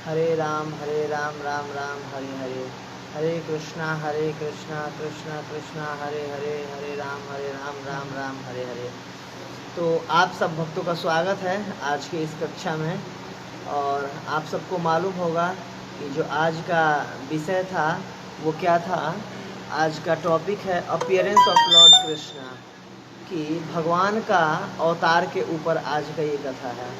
हरे राम राम राम हरे हरे, हरे कृष्णा कृष्णा कृष्णा हरे हरे, हरे राम राम राम हरे हरे। तो आप सब भक्तों का स्वागत है आज के इस कक्षा में। और आप सबको मालूम होगा कि जो आज का विषय था वो क्या था। आज का टॉपिक है अपीयरेंस ऑफ लॉर्ड कृष्णा, कि भगवान का अवतार के ऊपर आज का ये कथा है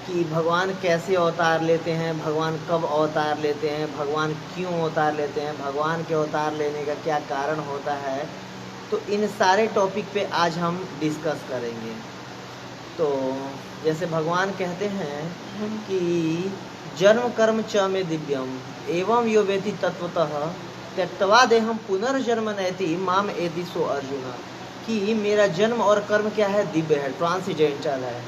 कि भगवान कैसे अवतार लेते हैं, भगवान कब अवतार लेते हैं, भगवान क्यों अवतार लेते हैं, भगवान के अवतार लेने का क्या कारण होता है। तो इन सारे टॉपिक पे आज हम डिस्कस करेंगे। तो जैसे भगवान कहते हैं कि जन्म कर्म च में दिव्यम एवं यो वेति तत्वतः त्यक्त्वा देहम पुनर्जन्म नैति माम एति सो अर्जुन, कि मेरा जन्म और कर्म क्या है, दिव्य है, ट्रांसीडेंटल है।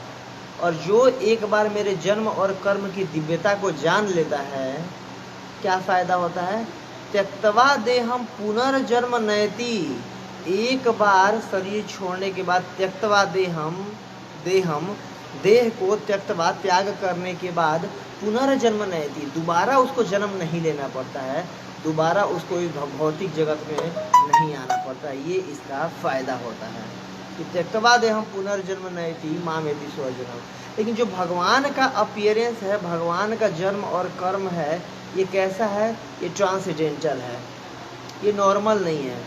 और जो एक बार मेरे जन्म और कर्म की दिव्यता को जान लेता है, क्या फायदा होता है, त्यक्त्वा देहम पुनर्जन्म नयति, एक बार शरीर छोड़ने के बाद त्यक्त्वा देहम देह को त्यक्त्वा त्याग करने के बाद पुनर्जन्म नयति, दोबारा उसको जन्म नहीं लेना पड़ता है, दोबारा उसको इस भौतिक जगत में नहीं आना पड़ता है। ये इसका फायदा होता है कि त्यक्त्वा देहम पुनर्जन्म नयति मामेति सो अर्जुन। लेकिन जो भगवान का अपीयरेंस है, भगवान का जन्म और कर्म है, ये कैसा है, ये ट्रांसेंडेंटल है, ये नॉर्मल नहीं है।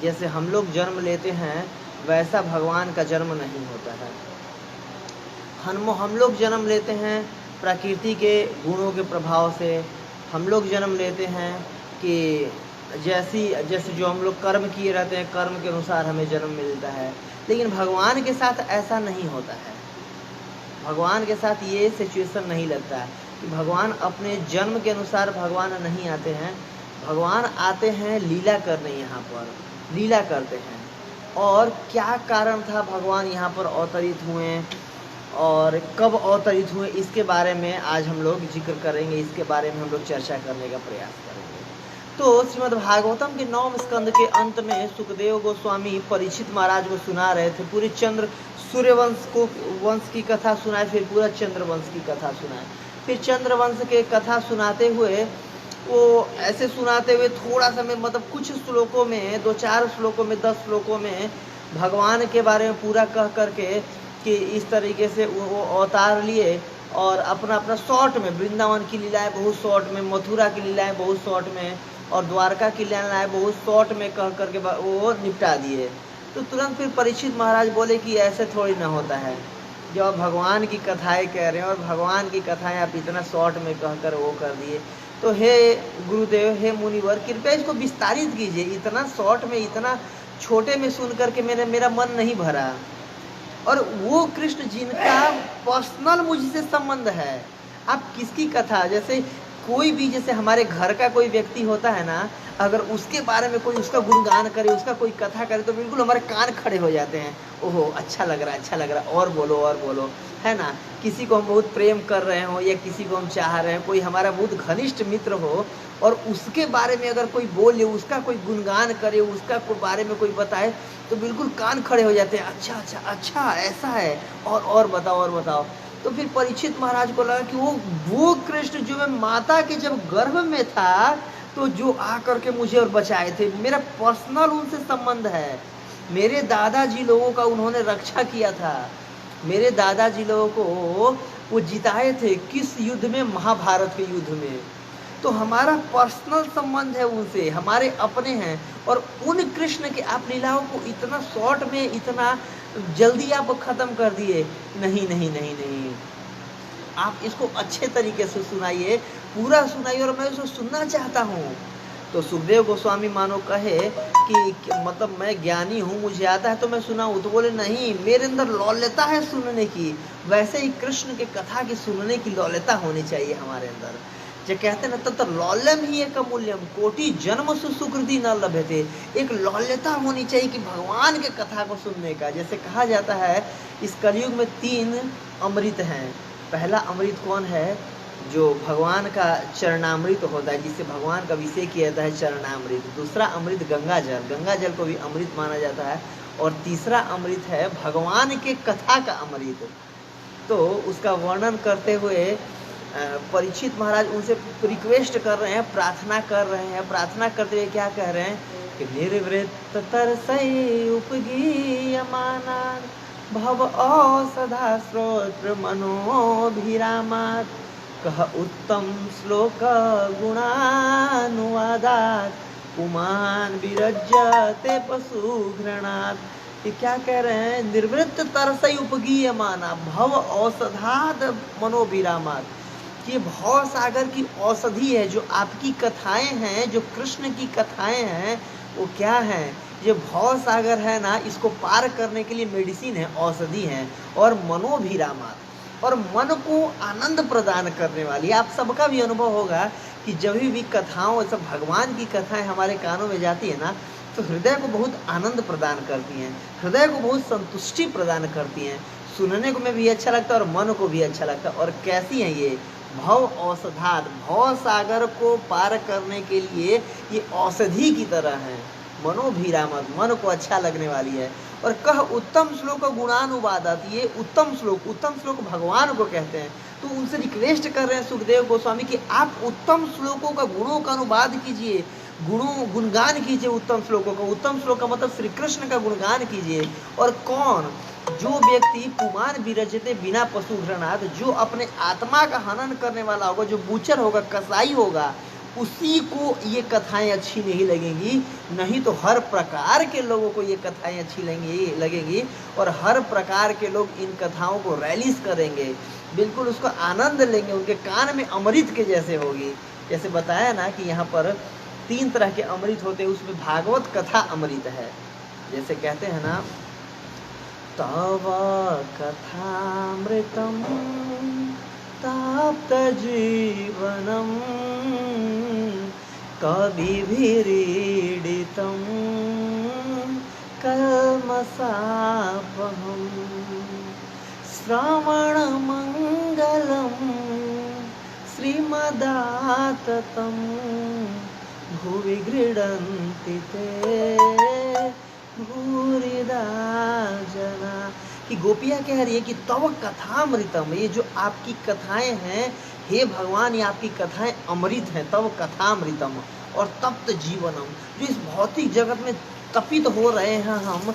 जैसे हम लोग जन्म लेते हैं वैसा भगवान का जन्म नहीं होता है। हम लोग जन्म लेते हैं प्रकृति के गुणों के प्रभाव से, हम लोग जन्म लेते हैं कि जैसे जो हम लोग कर्म किए रहते हैं, कर्म के अनुसार हमें जन्म मिलता है। लेकिन भगवान के साथ ऐसा नहीं होता है। भगवान के साथ ये सिचुएशन नहीं लगता है कि भगवान अपने जन्म के अनुसार भगवान नहीं आते हैं। भगवान आते हैं लीला करने, यहाँ पर लीला करते हैं। और क्या कारण था भगवान यहाँ पर अवतरित हुए और कब अवतरित हुए, इसके बारे में आज हम लोग जिक्र करेंगे, इसके बारे में हम लोग चर्चा करने का प्रयास करेंगे। तो श्रीमद् भागवतम के 9वें स्कंद के अंत में सुखदेव गोस्वामी परीक्षित महाराज को सुना रहे थे। पूरे वंश की कथा सुनाए, फिर पूरा चंद्रवंश की कथा सुनाए। फिर चंद्रवंश के कथा सुनाते हुए वो ऐसे सुनाते हुए थोड़ा सा में मतलब कुछ श्लोकों में, 2-4 श्लोकों में, 10 श्लोकों में भगवान के बारे में पूरा कह करके कि इस तरीके से वो अवतार लिए और अपना अपना शॉर्ट में, वृंदावन की लीलाएं बहुत शॉर्ट में, मथुरा की लीलाएं बहुत शॉर्ट में और द्वारका की लीलाएं बहुत शॉर्ट में कह करके वो निपटा दिए। तो तुरंत फिर परीक्षित महाराज बोले कि ऐसे थोड़ी ना होता है, जब आप भगवान की कथाएं कह रहे हैं और भगवान की कथाएं आप इतना शॉर्ट में कहकर वो कर दिए, तो हे गुरुदेव, हे मुनिवर, कृपया इसको विस्तारित कीजिए। इतना शॉर्ट में, इतना छोटे में सुन करके मेरा मन नहीं भरा। और वो कृष्ण जिनका पर्सनल मुझसे संबंध है, आप किसकी कथा, जैसे कोई भी, जैसे हमारे घर का कोई व्यक्ति होता है ना, अगर उसके बारे में कोई उसका गुणगान करे, उसका कोई कथा करे, तो बिल्कुल हमारे कान खड़े हो जाते हैं। ओहो, अच्छा लग रहा है, अच्छा लग रहा है, और बोलो, है ना। किसी को हम बहुत प्रेम कर रहे हो या किसी को हम चाह रहे हैं, कोई हमारा बहुत घनिष्ठ मित्र हो और उसके बारे में अगर कोई बोले, उसका कोई गुणगान करे, उसका कोई बारे में कोई बताए, तो बिल्कुल कान खड़े हो जाते हैं। अच्छा ऐसा है, और बताओ। तो फिर परीक्षित महाराज को लगा कि वो कृष्ण जो मैं माता के जब गर्भ में था, तो जो आकर के मुझे और बचाए थे, मेरा पर्सनल उनसे संबंध है। मेरे दादाजी लोगों का उन्होंने रक्षा किया था, मेरे दादाजी लोगों को वो जिताए थे किस युद्ध में, महाभारत के युद्ध में। तो हमारा पर्सनल संबंध है उनसे, हमारे अपने हैं। और उन कृष्ण के आप लीलाओं को इतना शॉर्ट में, इतना जल्दी आप खत्म कर दिए। नहीं, आप इसको अच्छे तरीके से सुनाइए, पूरा सुनाइए, और मैं उसको सुनना चाहता हूँ। तो सुखदेव गोस्वामी मानो कहे कि मतलब मैं ज्ञानी हूँ, मुझे आता है तो मैं सुनाऊँ। तो बोले नहीं, मेरे अंदर लौल्यता है सुनने की। वैसे ही कृष्ण के कथा की सुनने की लौल्यता होनी चाहिए हमारे अंदर। जो कहते ना, तत्र लौल्यम ही एक अमूल्यम कोटि जन्म सुकृति न लभ्यते। एक लौल्यता होनी चाहिए कि भगवान के कथा को सुनने का। जैसे कहा जाता है इस कलयुग में 3 अमृत हैं। पहला अमृत कौन है, जो भगवान का चरणामृत होता है, जिससे भगवान का अभिषेक किया जाता है, चरणामृत। दूसरा अमृत गंगा जल को भी अमृत माना जाता है। और तीसरा अमृत है भगवान के कथा का अमृत। तो उसका वर्णन करते हुए परीक्षित महाराज उनसे रिक्वेस्ट कर रहे हैं, प्रार्थना कर रहे हैं। प्रार्थना करते हुए क्या कह रहे हैं कि निर्वृत्त तरसई उपगी यमाना भव औषधा श्रोत्र मनोभिरामात् कह उत्तम श्लोक गुणानुवादात् पुमान विरज्यते पशु घृणात्। ये क्या कह रहे हैं, निर्वृत्त तरसई उपगीय माना भव औषधाद मनोभिरामात्। ये भव सागर की औषधि है, जो आपकी कथाएं हैं, जो कृष्ण की कथाएं हैं, वो क्या है, ये भव सागर है ना, इसको पार करने के लिए मेडिसिन है, औषधि है। और मनोभिरामात्, और मन को आनंद प्रदान करने वाली। आप सबका भी अनुभव होगा कि जब भी कथाओं, सब भगवान की कथाएं हमारे कानों में जाती है ना, तो हृदय को बहुत आनंद प्रदान करती हैं, हृदय को बहुत संतुष्टि प्रदान करती हैं। सुनने को में भी अच्छा लगता है और मन को भी अच्छा लगता है। और कैसी हैं ये भव औषधाद, भव सागर को पार करने के लिए ये औषधि की तरह है। मनोभिरामत, मन को अच्छा लगने वाली है। और कह उत्तम श्लोक गुणानुवादत, ये उत्तम श्लोक भगवान को कहते हैं। तो उनसे रिक्वेस्ट कर रहे हैं सुखदेव गोस्वामी कि आप उत्तम श्लोकों का गुणों का अनुवाद कीजिए, गुणगान कीजिए उत्तम श्लोकों का। उत्तम श्लोक का मतलब श्री कृष्ण का गुणगान कीजिए। और कौन, जो व्यक्ति पुमान विरजते बिना पशु घृणात, जो अपने आत्मा का हनन करने वाला होगा, जो बूचर होगा, कसाई होगा, उसी को ये कथाएं अच्छी नहीं लगेंगी। नहीं तो हर प्रकार के लोगों को ये कथाएं अच्छी लगेंगी और हर प्रकार के लोग इन कथाओं को रैलीज करेंगे, बिल्कुल उसको आनंद लेंगे, उनके कान में अमृत के जैसे होगी। जैसे बताया ना कि यहाँ पर 3 तरह के अमृत होते हैं, उसमें भागवत कथा अमृत है। जैसे कहते हैं ना, तव कथामृतम ताप्त जीवनम कविभिरीडितं कल्मषापहम् श्रवणमङ्गलं श्रीमदाततं भुवि गृह्णन्ति ते भूरिदा जना। कि गोपियाँ कह रही है कि तव कथामृतम, ये जो आपकी कथाएं हैं हे भगवान, ये आपकी कथाएं अमृत हैं। तव कथामृतम और तप्त जीवनम, जो इस भौतिक जगत में तपित हो रहे हैं हम,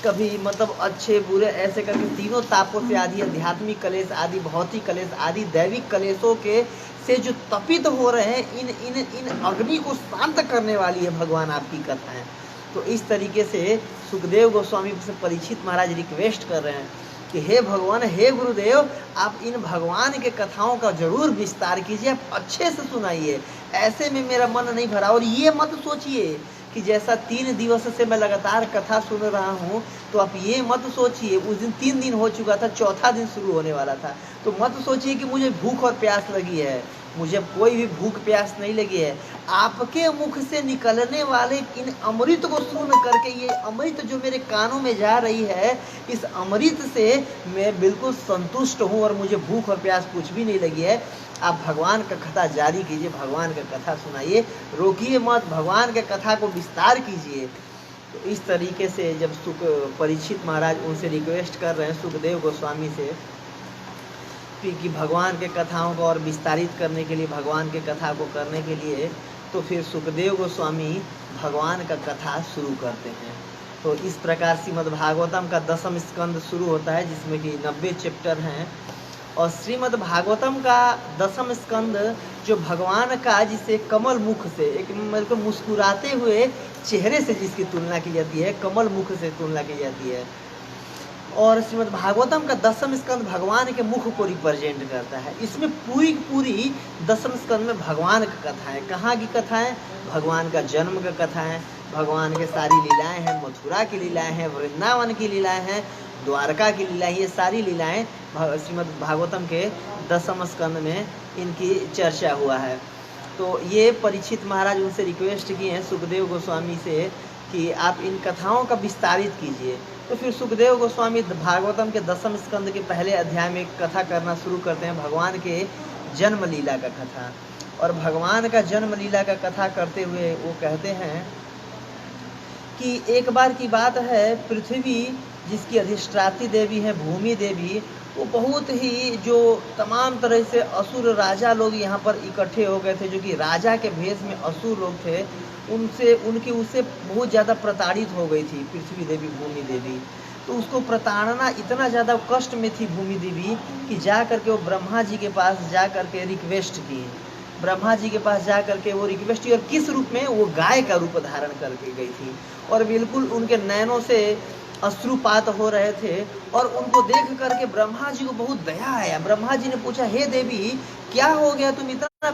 कभी मतलब अच्छे बुरे ऐसे करके तीनों तापों से आदि, आध्यात्मिक कलेश आदि, भौतिक कलेश आदि, दैविक कलेशों के से जो तपित हो रहे हैं, इन अग्नि को शांत करने वाली है भगवान आपकी कथाएं। तो इस तरीके से सुखदेव गोस्वामी से परीक्षित महाराज रिक्वेस्ट कर रहे हैं कि हे भगवान, हे गुरुदेव, आप इन भगवान के कथाओं का जरूर विस्तार कीजिए, आप अच्छे से सुनाइए। ऐसे में मेरा मन नहीं भरा। और ये मत सोचिए कि जैसा 3 दिवस से मैं लगातार कथा सुन रहा हूँ, तो आप ये मत सोचिए, उस दिन 3 दिन हो चुका था, चौथा दिन शुरू होने वाला था, तो मत सोचिए कि मुझे भूख और प्यास लगी है। मुझे कोई भी भूख प्यास नहीं लगी है। आपके मुख से निकलने वाले इन अमृत को सुन करके, ये अमृत जो मेरे कानों में जा रही है, इस अमृत से मैं बिल्कुल संतुष्ट हूँ और मुझे भूख और प्यास कुछ भी नहीं लगी है। आप भगवान का कथा जारी कीजिए, भगवान का कथा सुनाइए, रोकिए मत, भगवान के कथा को विस्तार कीजिए। तो इस तरीके से जब परीक्षित महाराज उनसे रिक्वेस्ट कर रहे हैं सुखदेव गोस्वामी से कि भगवान के कथाओं को और विस्तारित करने के लिए, भगवान के कथा को करने के लिए, तो फिर सुखदेव गोस्वामी भगवान का कथा शुरू करते हैं। तो इस प्रकार श्रीमद् भागवतम का 10वां स्कंद शुरू होता है, जिसमें कि 90 चैप्टर हैं। और श्रीमद् भागवतम का 10वां स्कंद जो भगवान का, जिसे कमल मुख से, एक मतलब मुस्कुराते हुए चेहरे से जिसकी तुलना की जाती है, कमल मुख से तुलना की जाती है। और श्रीमद् भागवतम का 10वां स्कंद भगवान के मुख को रिप्रेजेंट करता है। इसमें पूरी 10वें स्कंद में भगवान की कथा है। कहाँ की कथा है? भगवान का जन्म का कथा है, भगवान के सारी लीलाएं हैं, मथुरा की लीलाएं हैं, वृंदावन की लीलाएं हैं, द्वारका की लीलाएं, ये सारी लीलाएं श्रीमद् भागवतम के 10वें स्कंद में इनकी चर्चा हुआ है। तो ये परीक्षित महाराज उनसे रिक्वेस्ट किए हैं सुखदेव गोस्वामी से कि आप इन कथाओं का विस्तारित कीजिए। तो फिर सुखदेव गोस्वामी भागवतम के 10वें स्कंद के पहले अध्याय में कथा करना शुरू करते हैं, भगवान के जन्म लीला का कथा। और भगवान का जन्म लीला का कथा करते हुए वो कहते हैं कि एक बार की बात है, पृथ्वी जिसकी अधिष्ठात्री देवी है भूमि देवी, वो बहुत ही जो तमाम तरह से असुर राजा लोग यहाँ पर इकट्ठे हो गए थे, जो कि राजा के भेष में असुर लोग थे, उनसे उनकी उससे बहुत ज़्यादा प्रताड़ित हो गई थी पृथ्वी देवी, भूमि देवी। तो उसको प्रताड़ना इतना ज़्यादा कष्ट में थी भूमि देवी कि जा करके वो ब्रह्मा जी के पास जा करके रिक्वेस्ट की। ब्रह्मा जी के पास जा करके वो रिक्वेस्ट की, और किस रूप में? वो गाय का रूप धारण करके गई थी, और बिल्कुल उनके नैनों से अश्रुपात हो रहे थे। और उनको देख करके ब्रह्मा जी को बहुत दया आया। ब्रह्मा जी ने पूछा, हे देवी क्या हो गया, तुम इतना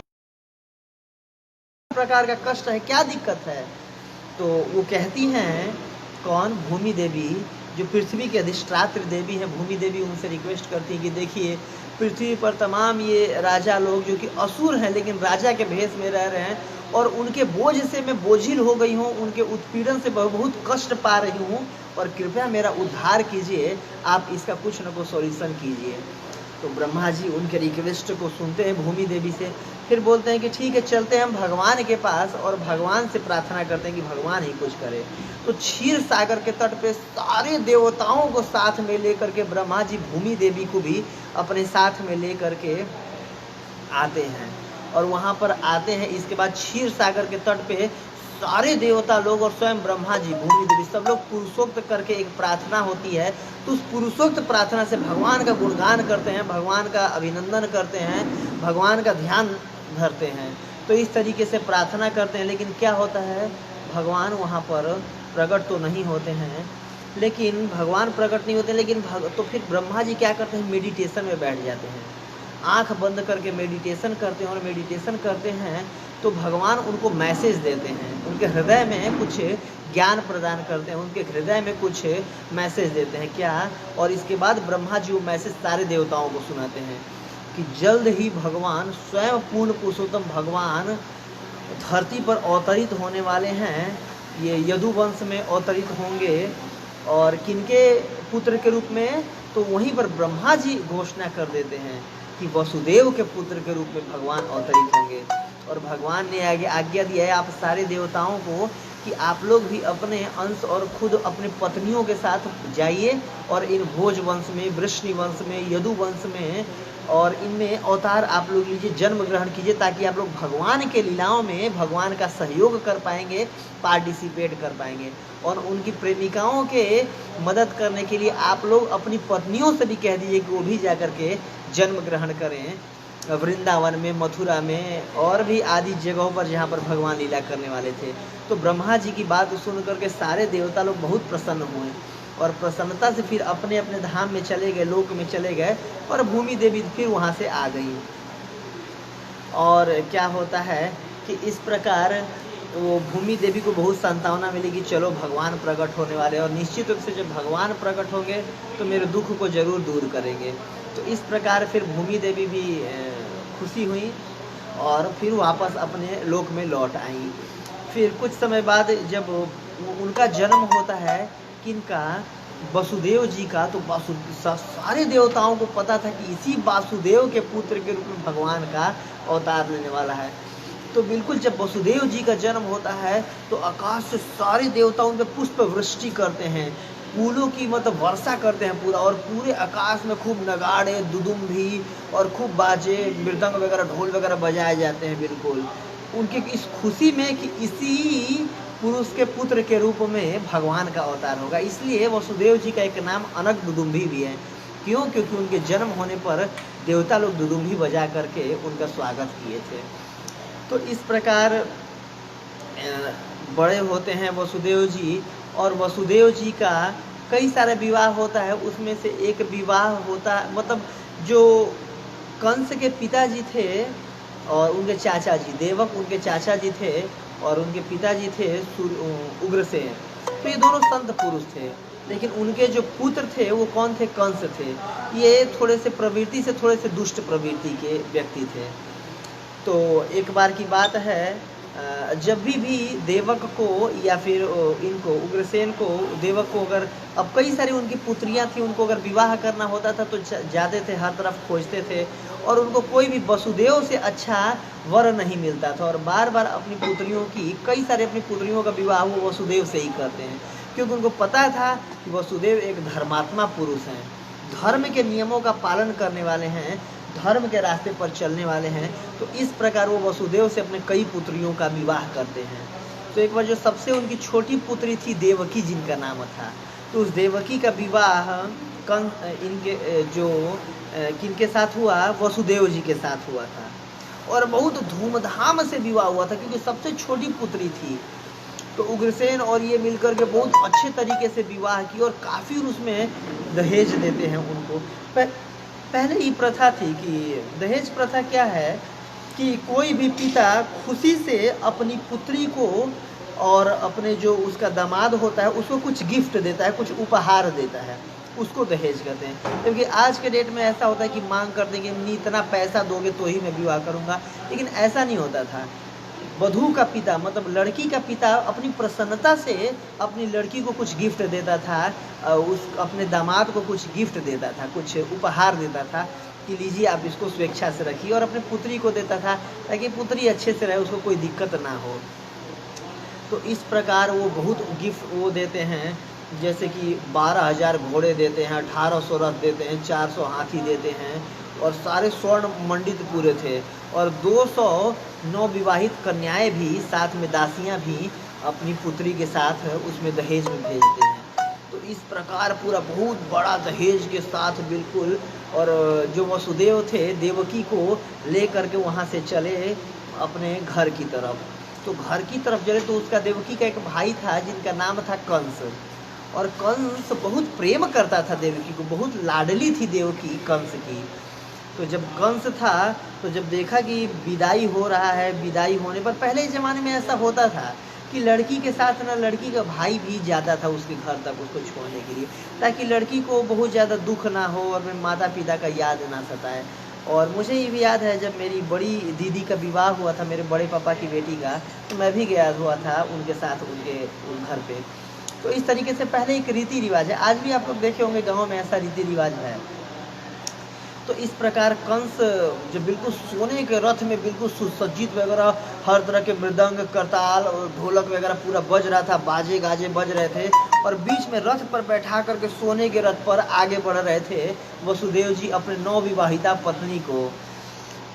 प्रकार का कष्ट है, क्या दिक्कत है? तो वो कहती हैं, कौन? भूमि देवी, जो पृथ्वी की अधिष्ठात्री देवी है। भूमि देवी उनसे रिक्वेस्ट करती है कि देखिए, पृथ्वी पर तमाम ये राजा लोग जो कि असुर हैं लेकिन राजा के भेष में रह रहे हैं, और उनके बोझ से मैं बोझिल हो गई हूँ, उनके उत्पीड़न से बहुत कष्ट पा रही हूँ, और कृपया मेरा उद्धार कीजिए, आप इसका कुछ न कुछ सॉल्यूशन कीजिए। तो ब्रह्मा जी उनके रिक्वेस्ट को सुनते हैं भूमि देवी से, फिर बोलते हैं कि ठीक है, चलते हैं हम भगवान के पास और भगवान से प्रार्थना करते हैं कि भगवान ही कुछ करे। तो क्षीर सागर के तट पे सारे देवताओं को साथ में लेकर के ब्रह्मा जी भूमि देवी को भी अपने साथ में लेकर के आते हैं, और वहाँ पर आते हैं। इसके बाद क्षीर सागर के तट पे सारे देवता लोग और स्वयं ब्रह्मा जी, भूमि देवी, सब लोग पुरुषोक्त करके एक प्रार्थना होती है। तो उस पुरुषोक्त प्रार्थना से भगवान का गुणगान करते हैं, भगवान का अभिनंदन करते हैं, भगवान का ध्यान धरते हैं। तो इस तरीके से प्रार्थना करते हैं। लेकिन क्या होता है, भगवान वहाँ पर प्रकट तो नहीं होते हैं, लेकिन भगवान प्रकट नहीं होते, लेकिन तो फिर ब्रह्मा जी क्या करते हैं, मेडिटेशन में बैठ जाते हैं, आंख बंद करके मेडिटेशन करते हैं। और मेडिटेशन करते हैं तो भगवान उनको मैसेज देते हैं, उनके हृदय में कुछ ज्ञान प्रदान करते हैं, उनके हृदय में कुछ मैसेज देते हैं। क्या? और इसके बाद ब्रह्मा जी वो मैसेज सारे देवताओं को सुनाते हैं कि जल्द ही भगवान स्वयं पूर्ण पुरुषोत्तम भगवान धरती पर अवतरित होने वाले हैं। ये यदुवंश में अवतरित होंगे, और किनके पुत्र के रूप में? तो वहीं पर ब्रह्मा जी घोषणा कर देते हैं कि वसुदेव के पुत्र के रूप में भगवान अवतरित होंगे। और भगवान ने आगे आज्ञा दिया है आप सारे देवताओं को कि आप लोग भी अपने अंश और खुद अपनी पत्नियों के साथ जाइए, और इन भोज वंश में, वृष्णि वंश में, यदु वंश में, और इनमें अवतार आप लोग लीजिए, जन्म ग्रहण कीजिए, ताकि आप लोग भगवान के लीलाओं में भगवान का सहयोग कर पाएंगे, पार्टिसिपेट कर पाएंगे। और उनकी प्रेमिकाओं के मदद करने के लिए आप लोग अपनी पत्नियों से भी कह दीजिए कि वो भी जा कर के जन्म ग्रहण करें वृंदावन में, मथुरा में, और भी आदि जगहों पर जहाँ पर भगवान लीला करने वाले थे। तो ब्रह्मा जी की बात सुन करके सारे देवता लोग बहुत प्रसन्न हुए, और प्रसन्नता से फिर अपने अपने धाम में चले गए, लोक में चले गए, और भूमि देवी फिर वहाँ से आ गई। और क्या होता है कि इस प्रकार वो भूमि देवी को बहुत सांत्वना मिली कि चलो भगवान प्रकट होने वाले, और निश्चित रूप से जब भगवान प्रकट होंगे तो मेरे दुख को जरूर दूर करेंगे। तो इस प्रकार फिर भूमि देवी भी खुशी हुई, और फिर वापस अपने लोक में लौट आई। फिर कुछ समय बाद जब उनका जन्म होता है, किनका? वसुदेव जी का। तो सारे देवताओं को पता था कि इसी वासुदेव के पुत्र के रूप में भगवान का अवतार लेने वाला है। तो बिल्कुल जब वसुदेव जी का जन्म होता है तो आकाश से सारे देवताओं पे पुष्प वृष्टि करते हैं, फूलों की मतलब वर्षा करते हैं पूरा, और पूरे आकाश में खूब नगाड़े, दुदुम्भी और खूब बाजे, मृदंग वगैरह, ढोल वगैरह बजाए जाते हैं, बिल्कुल उनके इस खुशी में कि इसी पुरुष के पुत्र के रूप में भगवान का अवतार होगा। इसलिए वसुदेव जी का एक नाम अनक दुदुम्भी भी है। क्यों? क्योंकि उनके जन्म होने पर देवता लोग दुदुम्भी बजा करके उनका स्वागत किए थे। तो इस प्रकार बड़े होते हैं वसुदेव जी, और वसुदेव जी का कई सारे विवाह होता है। उसमें से एक विवाह होता, मतलब जो कंस के पिताजी थे और उनके चाचा जी, देवक उनके चाचा जी थे, और उनके पिताजी थे उग्रसेन। तो ये दोनों संत पुरुष थे, लेकिन उनके जो पुत्र थे वो कौन थे? कंस थे। ये थोड़े से प्रवृत्ति से थोड़े से दुष्ट प्रवृत्ति के व्यक्ति थे। तो एक बार की बात है, जब भी देवक को या फिर इनको उग्रसेन को, देवक को अगर, अब कई सारी उनकी पुत्रियां थी, उनको अगर विवाह करना होता था तो जाते थे, हर तरफ खोजते थे, और उनको कोई भी वसुदेव से अच्छा वर नहीं मिलता था, और बार बार अपनी पुत्रियों की, कई सारी अपनी पुत्रियों का विवाह वो वसुदेव से ही करते हैं, क्योंकि उनको पता था कि वसुदेव एक धर्मात्मा पुरुष हैं, धर्म के नियमों का पालन करने वाले हैं, धर्म के रास्ते पर चलने वाले हैं, तो इस प्रकार वो वसुदेव से अपने कई पुत्रियों का विवाह करते हैं। तो एक बार जो सबसे उनकी छोटी पुत्री थी देवकी, जिनका नाम था, तो उस देवकी का विवाह किनके साथ हुआ? वसुदेव जी के साथ हुआ था, और बहुत धूमधाम से विवाह हुआ था, क्योंकि सबसे छोटी पुत्री थी। तो उग्रसेन और ये मिलकर के बहुत अच्छे तरीके से विवाह की, और काफ़ी उसमें दहेज देते हैं उनको। पहले ये प्रथा थी कि दहेज प्रथा क्या है कि कोई भी पिता खुशी से अपनी पुत्री को और अपने जो उसका दामाद होता है उसको कुछ गिफ्ट देता है, कुछ उपहार देता है, उसको दहेज कहते हैं। क्योंकि आज के डेट में ऐसा होता है कि मांग कर देंगे, इतना पैसा दोगे तो ही मैं विवाह करूंगा, लेकिन ऐसा नहीं होता था। वधू का पिता मतलब लड़की का पिता अपनी प्रसन्नता से अपनी लड़की को कुछ गिफ्ट देता था, अपने दामाद को कुछ गिफ्ट देता था, कुछ उपहार देता था कि लीजिए आप इसको स्वेच्छा से रखिए, और अपनी पुत्री को देता था ताकि पुत्री अच्छे से रहे, उसको कोई दिक्कत ना हो। तो इस प्रकार वो बहुत गिफ्ट वो देते हैं, जैसे कि 12,000 घोड़े देते हैं, 1800 रथ देते हैं, 400 हाथी देते हैं, और सारे स्वर्ण मंडित पूरे थे, और 200 नवविवाहित कन्याएं भी साथ में, दासियां भी अपनी पुत्री के साथ उसमें दहेज में भेजते हैं। तो इस प्रकार पूरा बहुत बड़ा दहेज के साथ बिल्कुल, और जो वसुदेव थे देवकी को ले करके वहाँ से चले अपने घर की तरफ। तो घर की तरफ चले तो उसका देवकी का एक भाई था जिनका नाम था कंस, और कंस बहुत प्रेम करता था देवकी को, बहुत लाडली थी देवकी कंस की। तो जब कंस था तो जब देखा कि विदाई हो रहा है, विदाई होने पर पहले ज़माने में ऐसा होता था कि लड़की के साथ ना लड़की का भाई भी जाता था उसके घर तक उसको छोड़ने के लिए, ताकि लड़की को बहुत ज़्यादा दुख ना हो और मेरे माता पिता का याद ना सताए। और मुझे ये भी याद है जब मेरी बड़ी दीदी का विवाह हुआ था, मेरे बड़े पापा की बेटी का, तो मैं भी गया हुआ था उनके साथ उनके घर पे। तो इस तरीके से पहले एक रीति रिवाज है, आज भी आप लोग देखे होंगे गाँव में ऐसा रीति रिवाज है। तो इस प्रकार कंस जो बिल्कुल सोने के रथ में बिल्कुल सुसज्जित वगैरह, हर तरह के मृदंग, करताल और ढोलक वगैरह पूरा बज रहा था, बाजे गाजे बज रहे थे, और बीच में रथ पर बैठा करके सोने के रथ पर आगे बढ़ रहे थे वसुदेव जी अपने नवविवाहिता पत्नी को।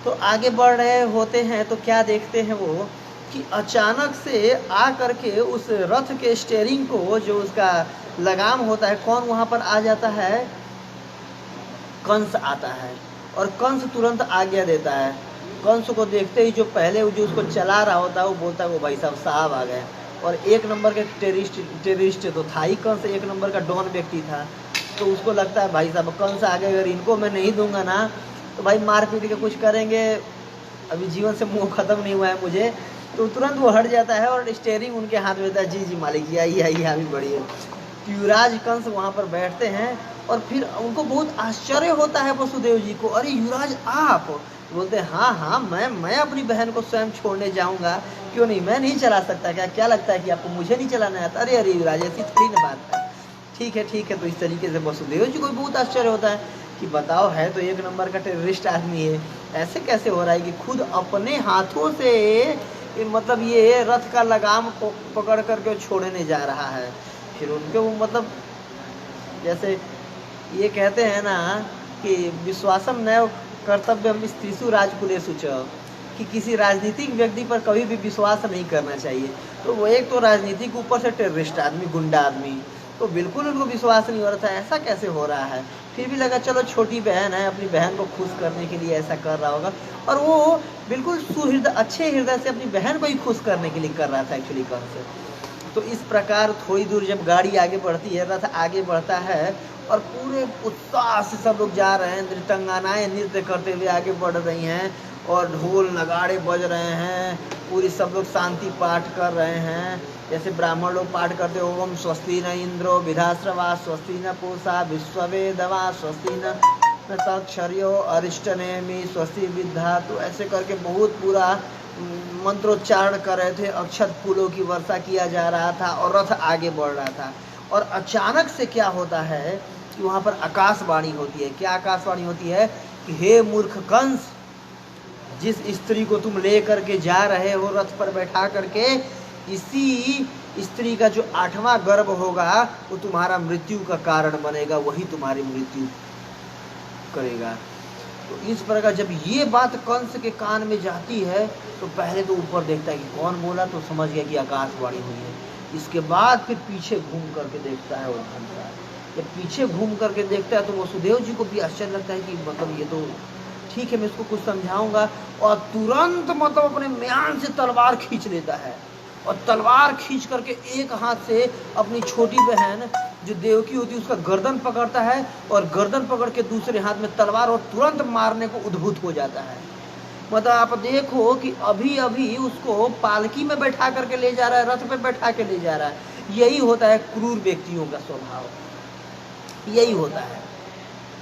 तो आगे बढ़ रहे होते हैं तो क्या देखते हैं वो कि अचानक से आ करके उस रथ के स्टीयरिंग को, जो उसका लगाम होता है, कौन वहाँ पर आ जाता है? कंस आता है, और कंस तुरंत आज्ञा देता है। कंस को देखते ही जो पहले जो उसको चला रहा होता है वो बोलता है वो भाई साहब आ गए, और एक नंबर के टेररिस्ट तो था ही कंस, एक नंबर का डॉन व्यक्ति था। तो उसको लगता है भाई साहब कंस आ गए, अगर इनको मैं नहीं दूंगा ना तो भाई मार पीट के कुछ करेंगे, अभी जीवन से मुँह ख़त्म नहीं हुआ है मुझे। तो तुरंत वो हट जाता है और स्टीयरिंग उनके हाथ में देता है, जी मालिक जी आइए अभी बढ़िए। युवराज कंस वहाँ पर बैठते हैं, और फिर उनको बहुत आश्चर्य होता है वसुदेव जी को, अरे युवराज आप? बोलते हैं हाँ मैं अपनी बहन को स्वयं छोड़ने जाऊँगा, क्यों नहीं, मैं नहीं चला सकता क्या लगता है कि आपको मुझे नहीं चलाना आता? अरे युवराज ऐसी थोड़ी ना बात है, ठीक है। तो इस तरीके से वसुदेव जी को बहुत आश्चर्य होता है कि बताओ, है तो एक नंबर का टेररिस्ट आदमी है, ऐसे कैसे हो रहा है कि खुद अपने हाथों से मतलब ये रथ का लगाम पकड़ करके छोड़ने जा रहा है। फिर उनके वो मतलब जैसे ये कहते हैं ना कि विश्वासम नैव कर्तव्यम स्त्रीषु राजकुलेषु च, कि किसी राजनीतिक व्यक्ति पर कभी भी विश्वास नहीं करना चाहिए। तो वो एक तो राजनीतिक, ऊपर से टेररिस्ट आदमी, गुंडा आदमी, तो बिल्कुल उनको विश्वास नहीं हो रहा था ऐसा कैसे हो रहा है। फिर भी लगा चलो छोटी बहन है, अपनी बहन को खुश करने के लिए ऐसा कर रहा होगा, और वो बिल्कुल सुहृदय, अच्छे हृदय से अपनी बहन को ही खुश करने के लिए कर रहा था एक्चुअली कंस। तो इस प्रकार थोड़ी दूर जब गाड़ी आगे बढ़ती है, रथ आगे बढ़ता है, और पूरे उत्साह से सब लोग जा रहे हैं, नृत्यंगनाएं नृत्य करते हुए आगे बढ़ रही हैं, और ढोल नगाड़े बज रहे हैं, पूरी सब लोग शांति पाठ कर रहे हैं, जैसे ब्राह्मण लोग पाठ करते ओम स्वस्ति न इंद्रो विधाश्रवा स्वस्ति न पूषा विश्ववेदवा स्वस्ति न तक्षर्यो अरिष्टनेमि स्वस्ति विद्धा। तो ऐसे करके बहुत पूरा मंत्रोच्चारण कर रहे थे, अक्षत फूलों की वर्षा किया जा रहा था, और रथ आगे बढ़ रहा था। और अचानक से क्या होता है कि वहाँ पर आकाशवाणी होती है। क्या आकाशवाणी होती है कि हे मूर्ख कंस, जिस स्त्री को तुम ले करके जा रहे हो रथ पर बैठा करके, इसी स्त्री का जो 8वां गर्भ होगा वो तुम्हारा मृत्यु का कारण बनेगा, वही तुम्हारी मृत्यु करेगा। तो इस प्रकार जब ये बात कंस के कान में जाती है तो पहले तो ऊपर देखता है कि कौन बोला, तो समझ गया कि आकाशवाणी हुई है। इसके बाद फिर पीछे घूम करके देखता है वो घंटा। जब पीछे घूम करके देखता है तो वसुदेव जी को भी आश्चर्य लगता है कि मतलब ये तो ठीक है, मैं इसको कुछ समझाऊंगा। और तुरंत मतलब अपने म्यान से तलवार खींच लेता है और तलवार खींच करके एक हाथ से अपनी छोटी बहन जो देवकी होती है उसका गर्दन पकड़ता है और गर्दन पकड़ के दूसरे हाथ में तलवार और तुरंत मारने को उद्भूत हो जाता है। मतलब आप देखो कि अभी अभी उसको पालकी में बैठा करके ले जा रहा है, रथ पे बैठा के ले जा रहा है। यही होता है क्रूर व्यक्तियों का स्वभाव, यही होता है